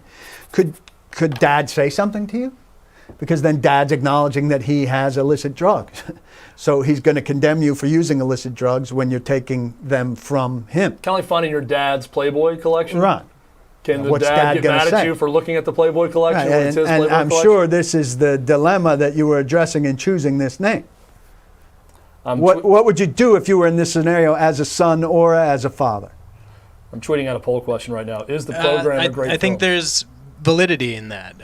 could Dad say something to you? Because then Dad's acknowledging that he has illicit drugs. So he's going to condemn you for using illicit drugs when you're taking them from him. Kind of like finding your dad's Playboy collection. Right. Can the what's dad get gonna mad say? at you for looking at the Playboy collection when it's his And Playboy I'm collection? sure this is the dilemma that you were addressing in choosing this name. What would you do if you were in this scenario as a son or as a father? I'm tweeting out a poll question right now. Is the program a great I think film? there's validity in that.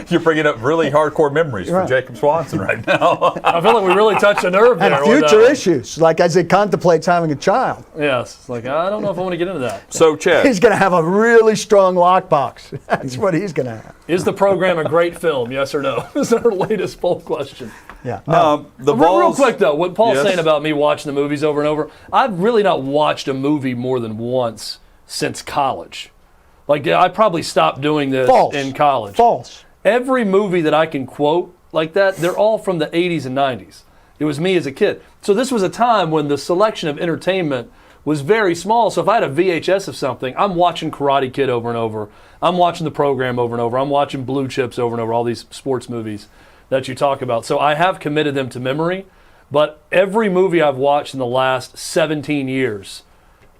You're bringing up really hardcore memories for Right. Jacob Swanson right now. I feel like we really touched a nerve there. And with future that. issues, like as he contemplates having a child. Yes. It's like, I don't know if I want to get into that. So, Chad, He's going to have a really strong lockbox. That's what he's going to have. Is the program a great film? Yes or no? Is our latest poll question. Yeah. No. the Real Vols, quick, though, what Paul's Yes. saying about me watching the movies over and over, I've really not watched a movie more than once since college. Like, I probably stopped doing this False. in college. False. Every movie that I can quote like that, they're all from the 80s and 90s. It was me as a kid. So this was a time when the selection of entertainment was very small. So if I had a VHS of something, I'm watching Karate Kid over and over. I'm watching The Program over and over. I'm watching Blue Chips over and over, all these sports movies that you talk about. So I have committed them to memory. But every movie I've watched in the last 17 years,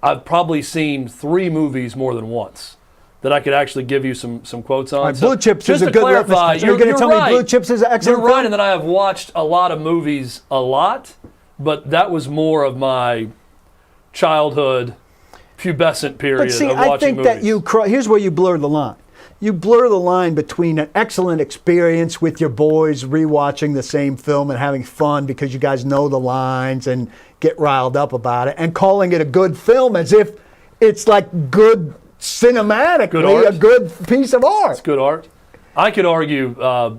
I've probably seen 3 movies more than once that I could actually give you some quotes on. Right, So Blue Chips just is a to good clarify, reference. Are you going to tell right. me Blue Chips is an excellent You're right, film? and then I have watched a lot of movies a lot, but that was more of my childhood pubescent period But see, of watching I think movies. that here's where you blur the line. You blur the line between an excellent experience with your boys rewatching the same film and having fun because you guys know the lines and get riled up about it, and calling it a good film as if it's like good cinematically, a good piece of art. It's good art. I could argue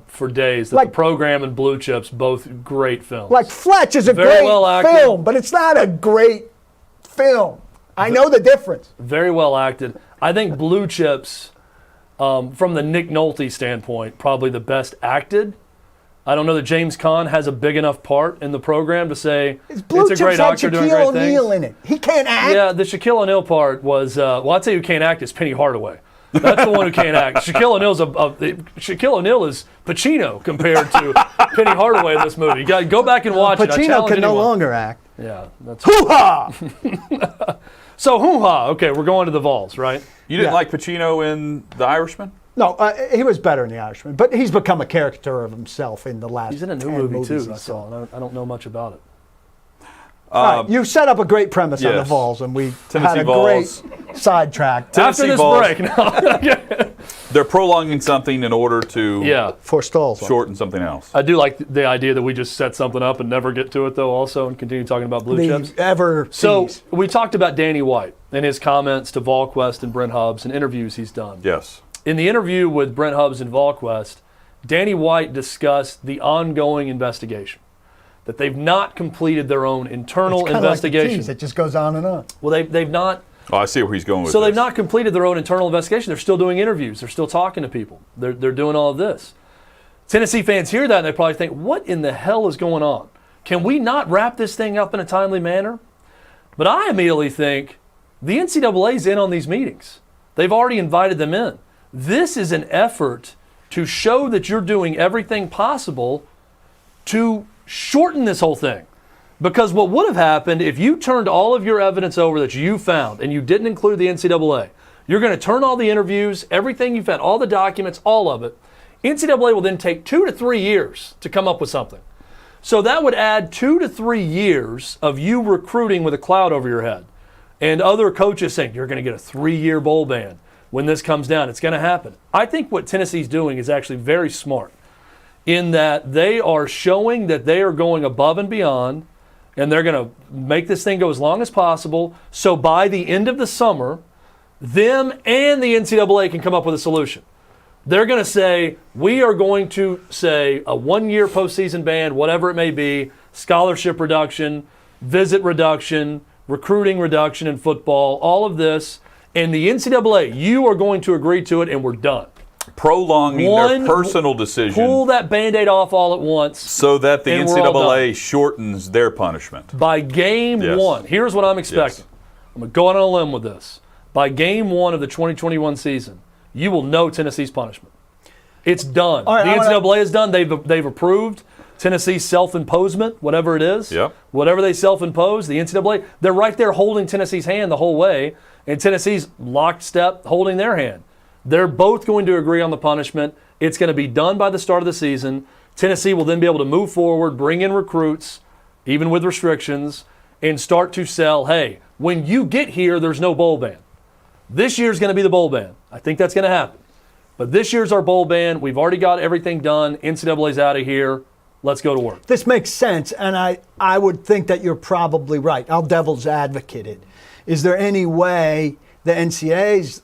for days that Like- The Program and Blue Chips, both great films. Like Fletch is a Very great well acted. film, but it's not a great film. I know the difference. Very well acted. I think Blue Chips, from the Nick Nolte standpoint, probably the best acted. I don't know that James Caan has a big enough part in The Program to say Blue it's a great Chips had actor doing Shaquille great things. O'Neal in it. He can't act. Yeah, the Shaquille O'Neal part was, well, I'd say who can't act is Penny Hardaway. That's the one who can't act. Shaquille O'Neal is Pacino compared to Penny Hardaway in this movie. You got to go back and watch it. I Pacino challenge can no anyone. longer act. Yeah, that's Hoo-ha! so hoo-ha. Okay, we're going to the Vols, right? you didn't Yeah. like Pacino in The Irishman? No, he was better in The Irishman, but he's become a caricature of himself in the last. He's in a new 10 movie movies too. I he's saw. done. And I don't know much about it. All right, you set up a great premise on the Yes. Vols, and we Tennessee had a Vols. great sidetrack After this Vols. break, no. They're prolonging something in order to Yeah, for stalls. shorten something else. I do like the idea that we just set something up and never get to it though. Also, and continue talking about Blue Chips. The ever So seas. we talked about Danny White and his comments to VolQuest and Brent Hubbs and interviews he's done. Yes. In the interview with Brent Hubbs and VolQuest, Danny White discussed the ongoing investigation, that they've not completed their own internal It's kinda like the investigation. tease, it just goes on and on. Well, they've not. Oh, I see where he's going with So this. they've not completed their own internal investigation. They're still doing interviews. They're still talking to people. They're doing all of this. Tennessee fans hear that and they probably think, what in the hell is going on? Can we not wrap this thing up in a timely manner? But I immediately think the NCAA's in on these meetings. They've already invited them in. This is an effort to show that you're doing everything possible to shorten this whole thing. Because what would have happened if you turned all of your evidence over that you found and you didn't include the NCAA, you're going to turn all the interviews, everything you found, all the documents, all of it. NCAA will then take 2 to 3 years to come up with something. So that would add 2 to 3 years of you recruiting with a cloud over your head. And other coaches saying, you're going to get a 3-year bowl ban. When this comes down, it's going to happen. I think what Tennessee's doing is actually very smart in that they are showing that they are going above and beyond, and they're going to make this thing go as long as possible. So by the end of the summer, them and the NCAA can come up with a solution. They're going to say, we are going to say a 1-year postseason ban, whatever it may be, scholarship reduction, visit reduction, recruiting reduction in football, all of this. And the NCAA, you are going to agree to it, and we're done. Prolonging their personal decision Pull that Band-Aid off all at once. so that the and we're all NCAA shortens their punishment. By game Yes. 1, here's what I'm expecting. Yes. I'm going to go out on a limb with this. By game 1 of the 2021 season, you will know Tennessee's punishment. It's done. All right, the NCAA is done. They've approved. Tennessee's self-imposement, whatever it is, Yep. whatever they self-impose, the NCAA, they're right there holding Tennessee's hand the whole way, and Tennessee's locked step holding their hand. They're both going to agree on the punishment. It's going to be done by the start of the season. Tennessee will then be able to move forward, bring in recruits, even with restrictions, and start to sell, hey, when you get here, there's no bowl ban. This year's going to be the bowl ban. I think that's going to happen. But this year's our bowl ban. We've already got everything done. NCAA's out of here. Let's go to work. This makes sense, and I would think that you're probably right. I'll devil's advocate it. Is there any way the NCAA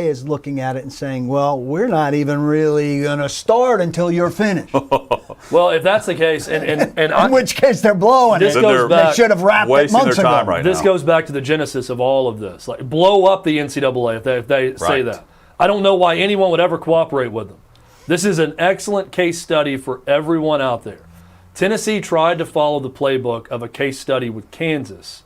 is looking at it and saying, well, we're not even really going to start until you're finished? Well, if that's the case, and in which case they're blowing this it. goes They back, should have wrapped it wasting months their time ago. right this now. goes back to the genesis of all of this. Like, blow up the NCAA if they say Right. that. I don't know why anyone would ever cooperate with them. This is an excellent case study for everyone out there. Tennessee tried to follow the playbook of a case study with Kansas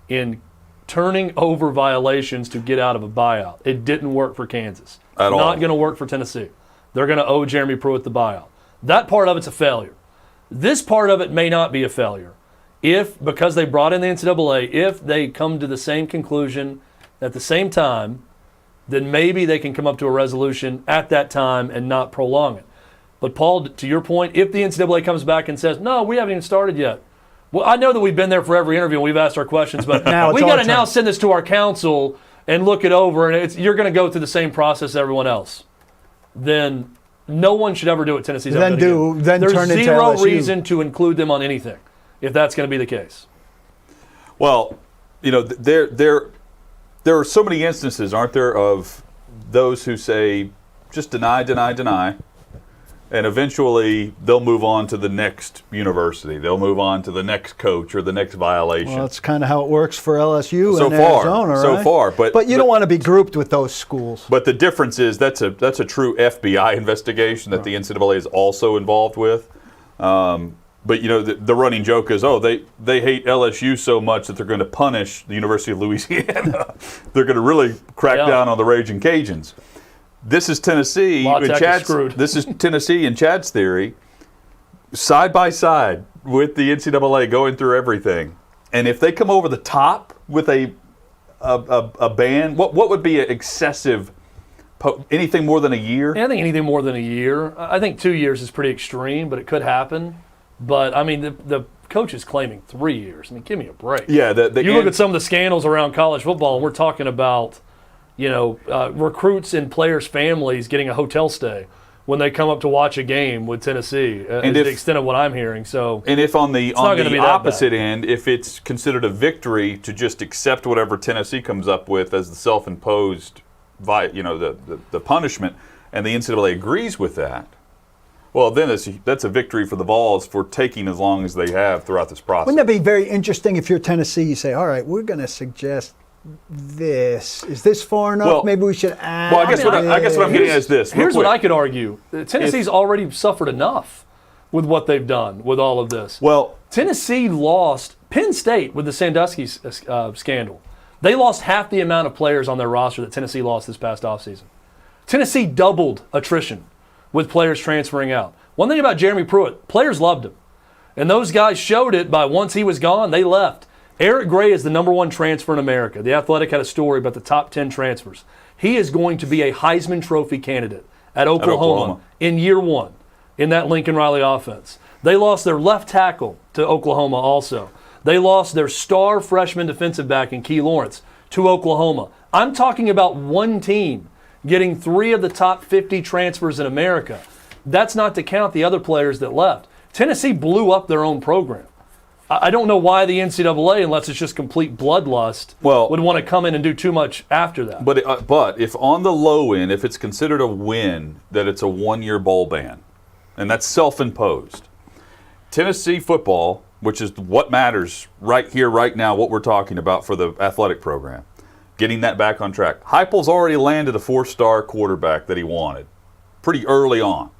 in turning over violations to get out of a buyout. It didn't work for Kansas. At all. Not going to work for Tennessee. They're going to owe Jeremy Pruitt the buyout. That part of it's a failure. This part of it may not be a failure. Because they brought in the NCAA, if they come to the same conclusion at the same time, then maybe they can come up to a resolution at that time and not prolong it. But Paul, to your point, if the NCAA comes back and says, no, we haven't even started yet. Well, I know that we've been there for every interview and we've asked our questions, but Now we it's got our to now turn. send this to our council and look it over, and you're going to go through the same process as everyone else. Then no one should ever do what Tennessee's ever done again. Then There's turn into zero LSU. reason to include them on anything if that's going to be the case. Well, you know, there are so many instances, aren't there, of those who say just deny, and eventually they'll move on to the next university. They'll move on to the next coach or the next violation. Well, that's kind of how it works for LSU So and far, Arizona, so right? far, but you don't want to be grouped with those schools. But the difference is that's a true FBI investigation that the NCAA is also involved with. But you know, the running joke is, they hate LSU so much that they're going to punish the University of Louisiana. They're going to really crack down on the Raging Cajuns. This is Tennessee. La in Tech is Chad's, screwed. this is Tennessee in Chad's theory, side by side with the NCAA going through everything. And if they come over the top with a ban, what would be an excessive? Anything more than a year? I think anything more than a year. I think 2 years is pretty extreme, but it could happen. But, I mean, the coach is claiming 3 years. I mean, give me a break. Yeah. You look at some of the scandals around college football, and we're talking about, recruits and players' families getting a hotel stay when they come up to watch a game with Tennessee, to the extent of what I'm hearing. So, and if on the not gonna be that opposite bad. end, if it's considered a victory to just accept whatever Tennessee comes up with as the self-imposed, the punishment, and the NCAA agrees with that, well, then that's a victory for the Vols for taking as long as they have throughout this process. Wouldn't that be very interesting if you're Tennessee? You say, all right, we're going to suggest this. Is this far enough? Well- Maybe we should add. Well, I guess what I'm getting at is this. here's real what I quick. could argue. Tennessee's already suffered enough with what they've done with all of this. Well, Tennessee lost Penn State with the Sandusky scandal. They lost half the amount of players on their roster that Tennessee lost this past offseason. Tennessee doubled attrition with players transferring out. One thing about Jeremy Pruitt, players loved him. And those guys showed it by once he was gone, they left. Eric Gray is the #1 transfer in America. The Athletic had a story about the top 10 transfers. He is going to be a Heisman Trophy candidate at Oklahoma in year one in that Lincoln Riley offense. They lost their left tackle to Oklahoma also. They lost their star freshman defensive back in Key Lawrence to Oklahoma. I'm talking about one team getting 3 of the top 50 transfers in America. That's not to count the other players that left. Tennessee blew up their own program. I don't know why the NCAA, unless it's just complete bloodlust, would want to come in and do too much after that. But if on the low end, if it's considered a win, that it's a 1-year bowl ban, and that's self-imposed, Tennessee football, which is what matters right here, right now, what we're talking about for the athletic program, getting that back on track. Heupel's already landed a 4-star quarterback that he wanted pretty early on.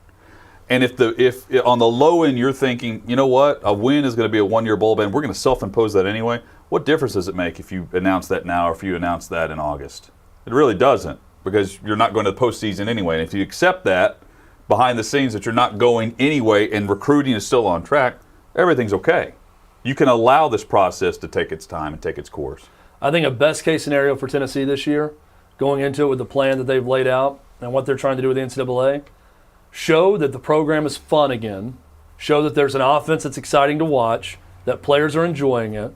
And if on the low end you're thinking, you know what, a win is going to be a 1-year bowl ban, we're going to self-impose that anyway, what difference does it make if you announce that now or if you announce that in August? It really doesn't, because you're not going to the postseason anyway. And if you accept that, behind the scenes that you're not going anyway and recruiting is still on track, everything's okay. You can allow this process to take its time and take its course. I think a best case scenario for Tennessee this year, going into it with the plan that they've laid out and what they're trying to do with the NCAA, show that the program is fun again, show that there's an offense that's exciting to watch, that players are enjoying it.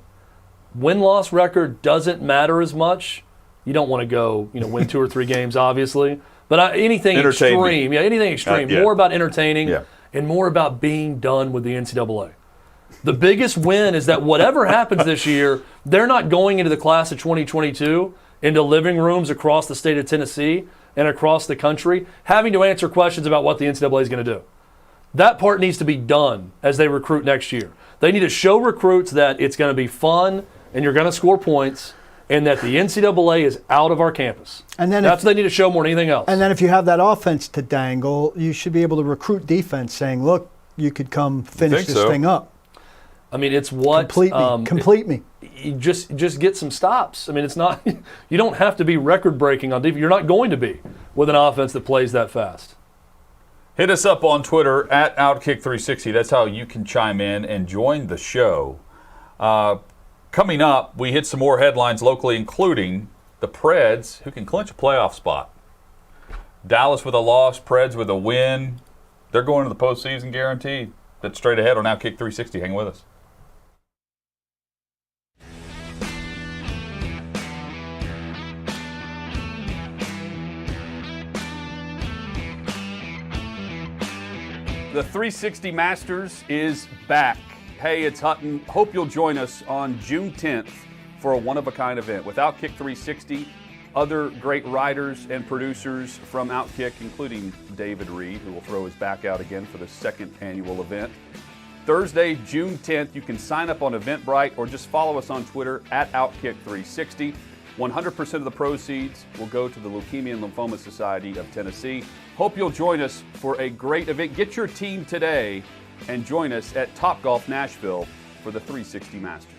Win-loss record doesn't matter as much. You don't want to go, win 2 or 3 games, obviously. But anything extreme, anything extreme, more about entertaining and more about being done with the NCAA. The biggest win is that whatever happens this year, they're not going into the class of 2022 into living rooms across the state of Tennessee and across the country having to answer questions about what the NCAA is going to do. That part needs to be done as they recruit next year. They need to show recruits that it's going to be fun and you're going to score points and that the NCAA is out of our campus. And then that's what they need to show more than anything else. And then if you have that offense to dangle, you should be able to recruit defense saying, look, you could come finish this thing up. I mean, it's what complete me. You just get some stops. I mean, it's not. You don't have to be record breaking on defense. You're not going to be with an offense that plays that fast. Hit us up on Twitter at OutKick360. That's how you can chime in and join the show. Coming up, we hit some more headlines locally, including the Preds, who can clinch a playoff spot. Dallas with a loss, Preds with a win. They're going to the postseason guaranteed. That's straight ahead on OutKick360. Hang with us. The 360 Masters is back. Hey, it's Hutton. Hope you'll join us on June 10th for a one-of-a-kind event with OutKick 360, other great writers and producers from OutKick, including David Reed, who will throw his back out again for the second annual event. Thursday, June 10th, you can sign up on Eventbrite or just follow us on Twitter at OutKick 360. 100% of the proceeds will go to the Leukemia and Lymphoma Society of Tennessee. Hope you'll join us for a great event. Get your team today and join us at Topgolf Nashville for the 360 Masters.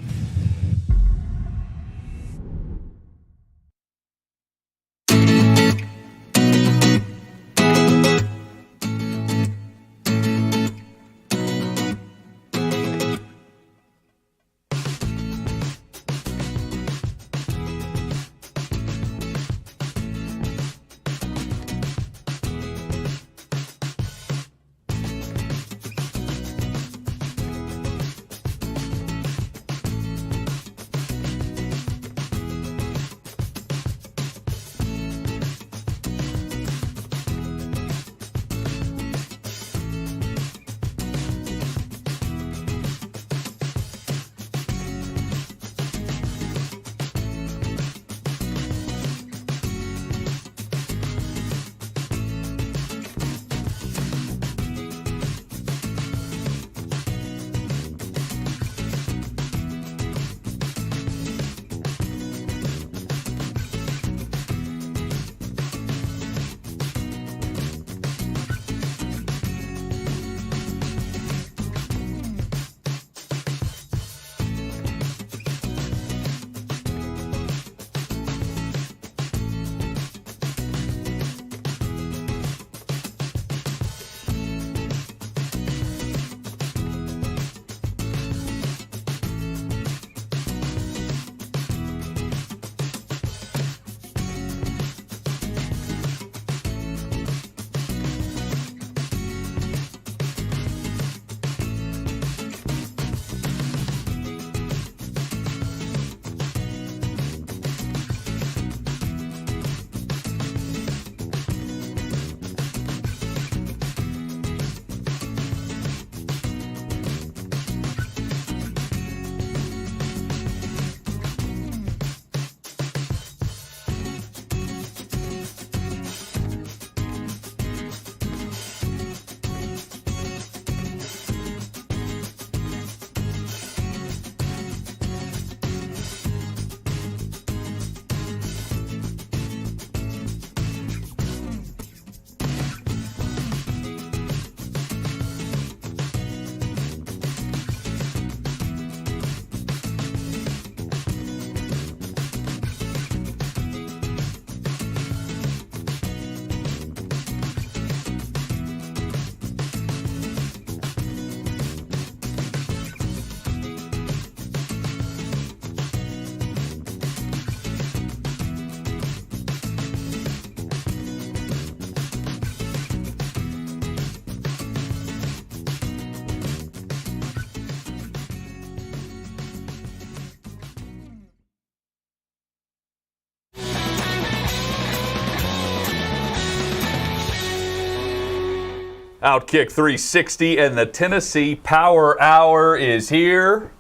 OutKick 360 and the Tennessee Power Hour is here.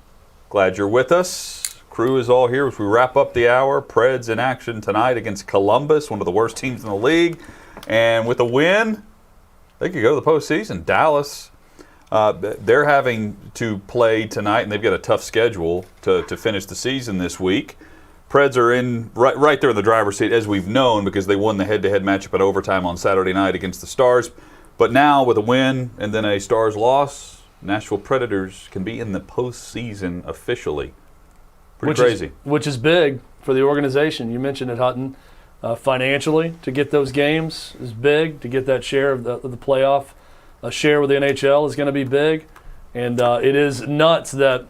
Glad you're with us. Crew is all here as we wrap up the hour. Preds in action tonight against Columbus, one of the worst teams in the league. And with a win, they could go to the postseason. Dallas, they're having to play tonight, and they've got a tough schedule to finish the season this week. Preds are in right there in the driver's seat, as we've known, because they won the head-to-head matchup at overtime on Saturday night against the Stars. But now, with a win and then a Stars loss, Nashville Predators can be in the postseason officially. Pretty crazy. Which is big for the organization. You mentioned it, Hutton. Financially, to get those games is big. To get that share of the playoff share with the NHL is going to be big. And it is nuts that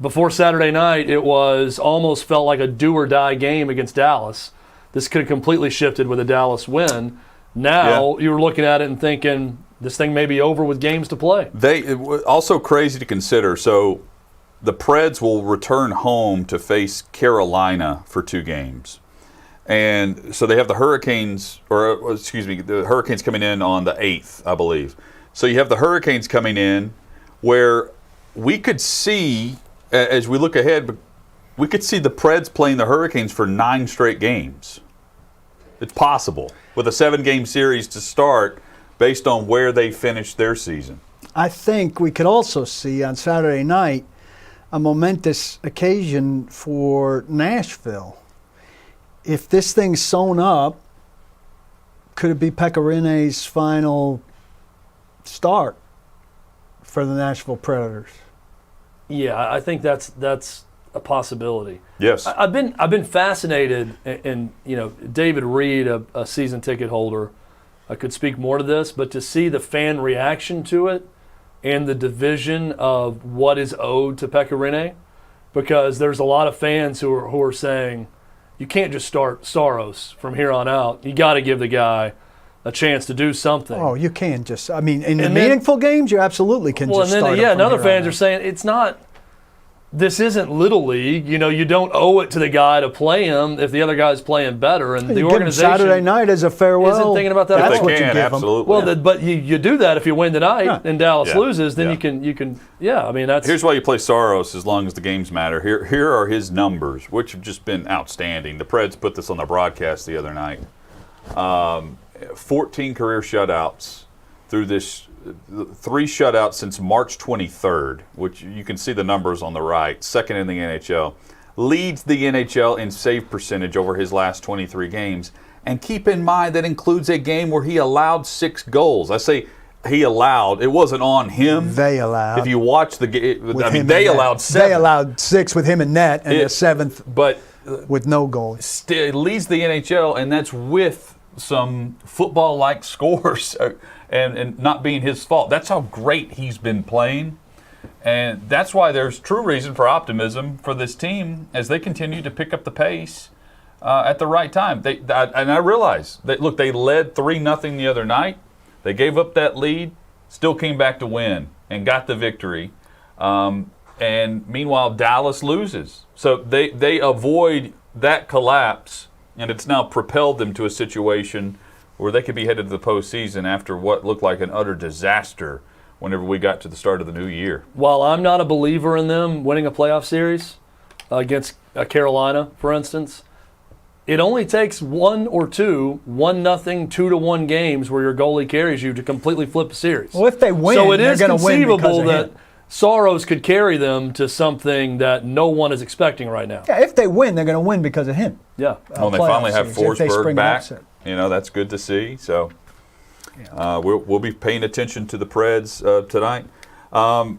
before Saturday night, it was almost felt like a do-or-die game against Dallas. This could have completely shifted with a Dallas win. Now you're looking at it and thinking this thing may be over with games to play. Also crazy to consider. So the Preds will return home to face Carolina for 2 games. And so they have the Hurricanes, the Hurricanes coming in on the 8th, I believe. So you have the Hurricanes coming in where we could see, as we look ahead, we could see the Preds playing the Hurricanes for 9 straight games. It's possible with a 7-game series to start based on where they finished their season. I think we could also see on Saturday night a momentous occasion for Nashville. If this thing's sewn up, could it be Pekka final start for the Nashville Predators? Yeah, I think that's a possibility. Yes, I've been fascinated, and David Reed, a season ticket holder, could speak more to this, but to see the fan reaction to it and the division of what is owed to Pekka Rinne, because there's a lot of fans who are saying you can't just start Saros from here on out. You got to give the guy a chance to do something. Oh, you can just. I mean, in the meaningful games, you absolutely can just start. And other fans are saying it's not. This isn't Little League. You don't owe it to the guy to play him if the other guy's playing better. And the organization Saturday night as a farewell. Isn't thinking about that. That's if what they you can, give absolutely. them. Well, but you do that if you win tonight and Dallas loses, then you can. Yeah, I mean that's. Here's why you play Saros as long as the games matter. Here are his numbers, which have just been outstanding. The Preds put this on the broadcast the other night. 14 career shutouts through this. 3 shutouts since March 23rd, which you can see the numbers on the right. Second in the NHL. Leads the NHL in save percentage over his last 23 games. And keep in mind that includes a game where he allowed 6 goals. I say he allowed. It wasn't on him. They allowed. If you watch the game, they allowed 7. They allowed 6 with him in net and a 7th but with no goal. Leads the NHL, and that's with some football-like scores. And not being his fault. That's how great he's been playing. And that's why there's true reason for optimism for this team as they continue to pick up the pace at the right time. And I realize that, look, they led 3-0 the other night. They gave up that lead, still came back to win and got the victory. And meanwhile, Dallas loses. So they avoid that collapse, and it's now propelled them to a situation where they could be headed to the postseason after what looked like an utter disaster whenever we got to the start of the new year. While I'm not a believer in them winning a playoff series against Carolina, for instance, it only takes 1 or 2 1-0, 2-1 games where your goalie carries you to completely flip a series. Well, if they win, so it they're is going to win conceivable that him. Saros could carry them to something that no one is expecting right now. Yeah, if they win, they're going to win because of him. Yeah. Well, they finally have Forsberg back. That's good to see. So we'll be paying attention to the Preds tonight.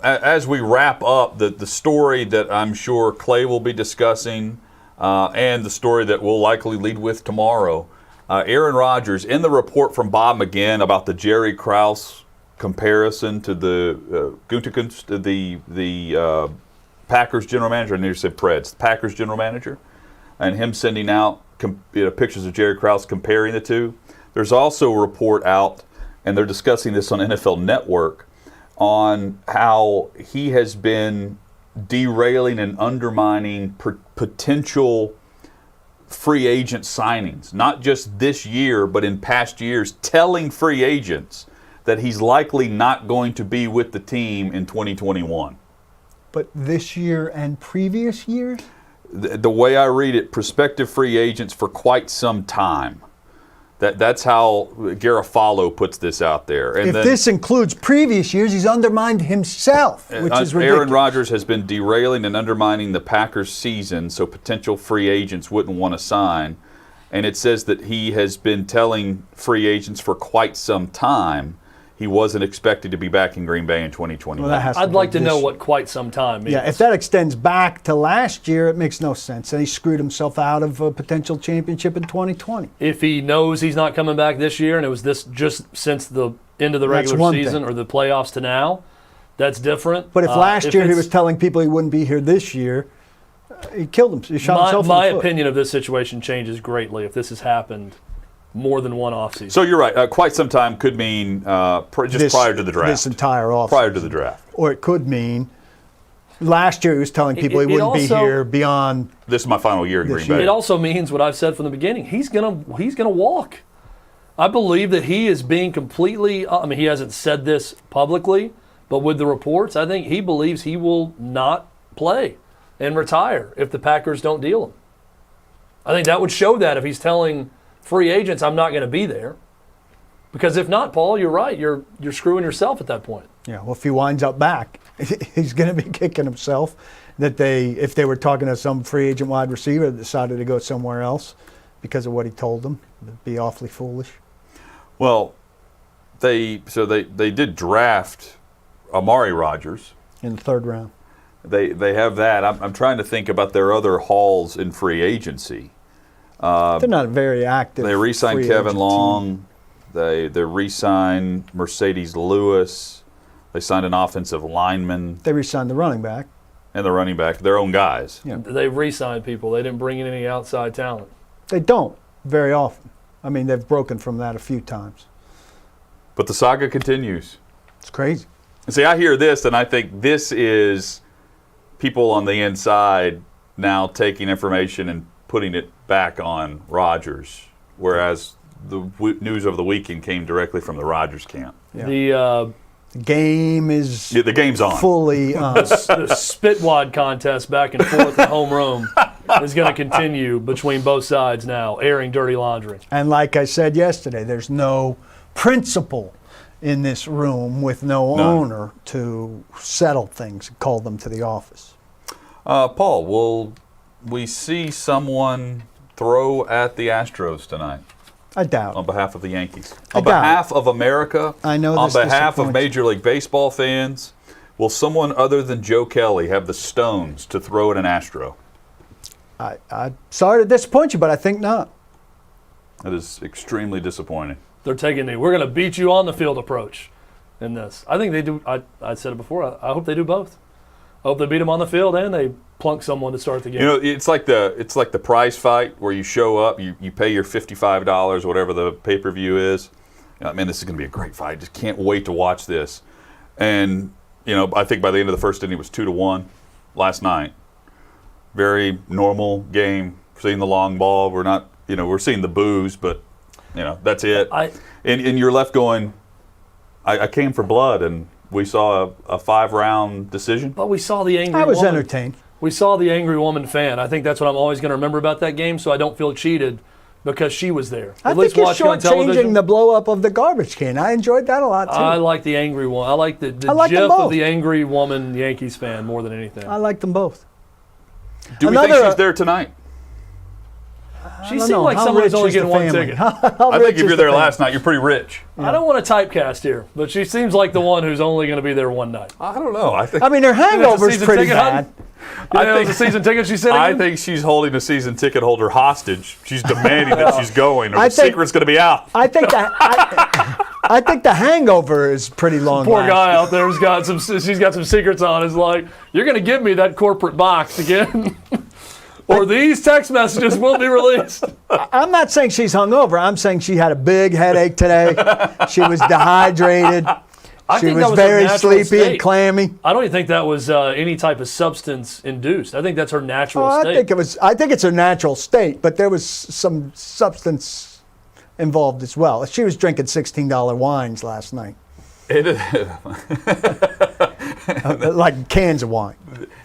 As we wrap up the story that I'm sure Clay will be discussing and the story that we'll likely lead with tomorrow, Aaron Rodgers, in the report from Bob McGinn about the Jerry Krause comparison to the Gutekunst, the Packers general manager, I never said Preds, the Packers general manager, and him sending out pictures of Jerry Krause comparing the two. There's also a report out, and they're discussing this on NFL Network, on how he has been derailing and undermining potential free agent signings, not just this year, but in past years, telling free agents that he's likely not going to be with the team in 2021. But this year and previous years? The way I read it, prospective free agents for quite some time. That's how Garofalo puts this out there. And if then, this includes previous years, he's undermined himself, which is ridiculous. Aaron Rodgers has been derailing and undermining the Packers' season, so potential free agents wouldn't want to sign. And it says that he has been telling free agents for quite some time he wasn't expected to be back in Green Bay in 2021. Well, I'd like to know what quite some time means. Yeah, if that extends back to last year, it makes no sense. And he screwed himself out of a potential championship in 2020. If he knows he's not coming back this year, and it was this just since the end of the regular season or the playoffs to now, that's different. But if last year he was telling people he wouldn't be here this year, he killed him. He shot himself in the foot. My opinion of this situation changes greatly if this has happened more than one offseason. So you're right. Quite some time could mean prior to the draft. This entire offseason. Prior to the draft. Or it could mean last year he was telling people he wouldn't be here beyond. This is my final year in Green Bay. It also means what I've said from the beginning. He's gonna walk. I believe that he is being completely. I mean, he hasn't said this publicly, but with the reports, I think he believes he will not play and retire if the Packers don't deal him. I think that would show that if he's telling free agents, I'm not going to be there. Because if not, Paul, you're right. You're screwing yourself at that point. Yeah, well, if he winds up back, he's going to be kicking himself that if they were talking to some free agent wide receiver that decided to go somewhere else because of what he told them, it'd be awfully foolish. Well, they did draft Amari Rodgers in the third round. They have that. I'm trying to think about their other hauls in free agency. They're not very active. They re-signed Kevin Long. They re-signed Mercedes Lewis. They signed an offensive lineman. They re-signed the running back. And the running back, their own guys. Yeah. They re-signed people. They didn't bring in any outside talent. They don't very often. I mean, they've broken from that a few times. But the saga continues. It's crazy. See, I hear this, and I think this is people on the inside now taking information and putting it back on Rodgers, whereas the news over the weekend came directly from the Rodgers camp. Yeah. The game is the game's on. Fully on. The spitwad contest back and forth at homeroom is going to continue between both sides now, airing dirty laundry. And like I said yesterday, there's no principal in this room with no owner to settle things and call them to the office. Paul, will we see someone throw at the Astros tonight? I doubt. On behalf of the Yankees. On behalf of America, I know on behalf of Major League Baseball fans, will someone other than Joe Kelly have the stones to throw at an Astro? I'm sorry to disappoint you, but I think not. That is extremely disappointing. They're taking we're going to beat you on the field approach in this. I think they do. I said it before. I hope they do both. I hope they beat them on the field and they plunk someone to start the game. You know, it's like the prize fight where you show up, you pay your $55, whatever the pay-per-view is. You know, man, this is going to be a great fight. Just can't wait to watch this. And, you know, I think by the end of the first inning it was 2-1 last night. Very normal game. Seeing the long ball. We're not, you know, we're seeing the boos, but, you know, that's it. And you're left going, I came for blood, and we saw a 5-round decision. But we saw the angry woman. I was entertained. We saw the angry woman fan. I think that's what I'm always going to remember about that game, so I don't feel cheated because she was there. I think you're shortchanging the blow-up of the garbage can. I enjoyed that a lot, too. I like the angry one. I like the gif of the angry woman Yankees fan more than anything. I like them both. Do we think she's there tonight? She seemed like somebody's only getting one ticket. I think if you're there last night, you're pretty rich. Yeah. I don't want to typecast here, but she seems like the one who's only going to be there one night. I don't know. I mean, her hangover's pretty bad. I think it's a season ticket she's sitting in? I think she's holding a season ticket holder hostage. She's demanding that she's going, or the secret's going to be out. I think I think the hangover is pretty long. Poor guy out there's got some. She's got some secrets on. It's like, you're going to give me that corporate box again. Or these text messages will be released. I'm not saying she's hungover. I'm saying she had a big headache today. She was dehydrated. She was very sleepy and clammy. I don't even think that was any type of substance induced. I think that's her natural state. I think it's her natural state, but there was some substance involved as well. She was drinking $16 wines last night. Like cans of wine.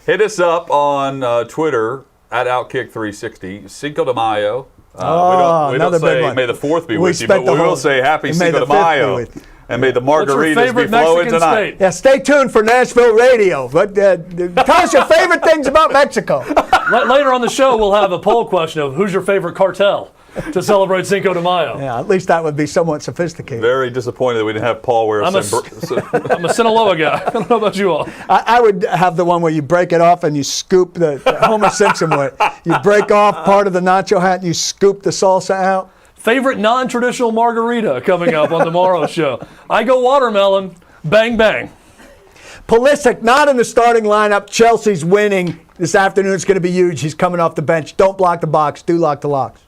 Hit us up on Twitter at OutKick360. Cinco de Mayo. We don't another big say one. May the 4th be We with you, spent but the we will whole- say Happy and May Cinco the de 5th be Mayo. with you. And may the What's your margaritas be favorite flowing Mexican tonight. state? Yeah, stay tuned for Nashville radio. But tell us your favorite things about Mexico. Later on the show, we'll have a poll question of who's your favorite cartel to celebrate Cinco de Mayo. Yeah, at least that would be somewhat sophisticated. Very disappointed that we didn't have Paul wear I'm a Sinaloa guy. I don't know about you all. I would have the one where you break it off and you scoop the Homer Simpson way. You break off part of the nacho hat and you scoop the salsa out. Favorite non-traditional margarita coming up on tomorrow's show. I go watermelon. Bang, bang. Pulisic not in the starting lineup. Chelsea's winning. This afternoon it's going to be huge. He's coming off the bench. Don't block the box. Do lock the locks.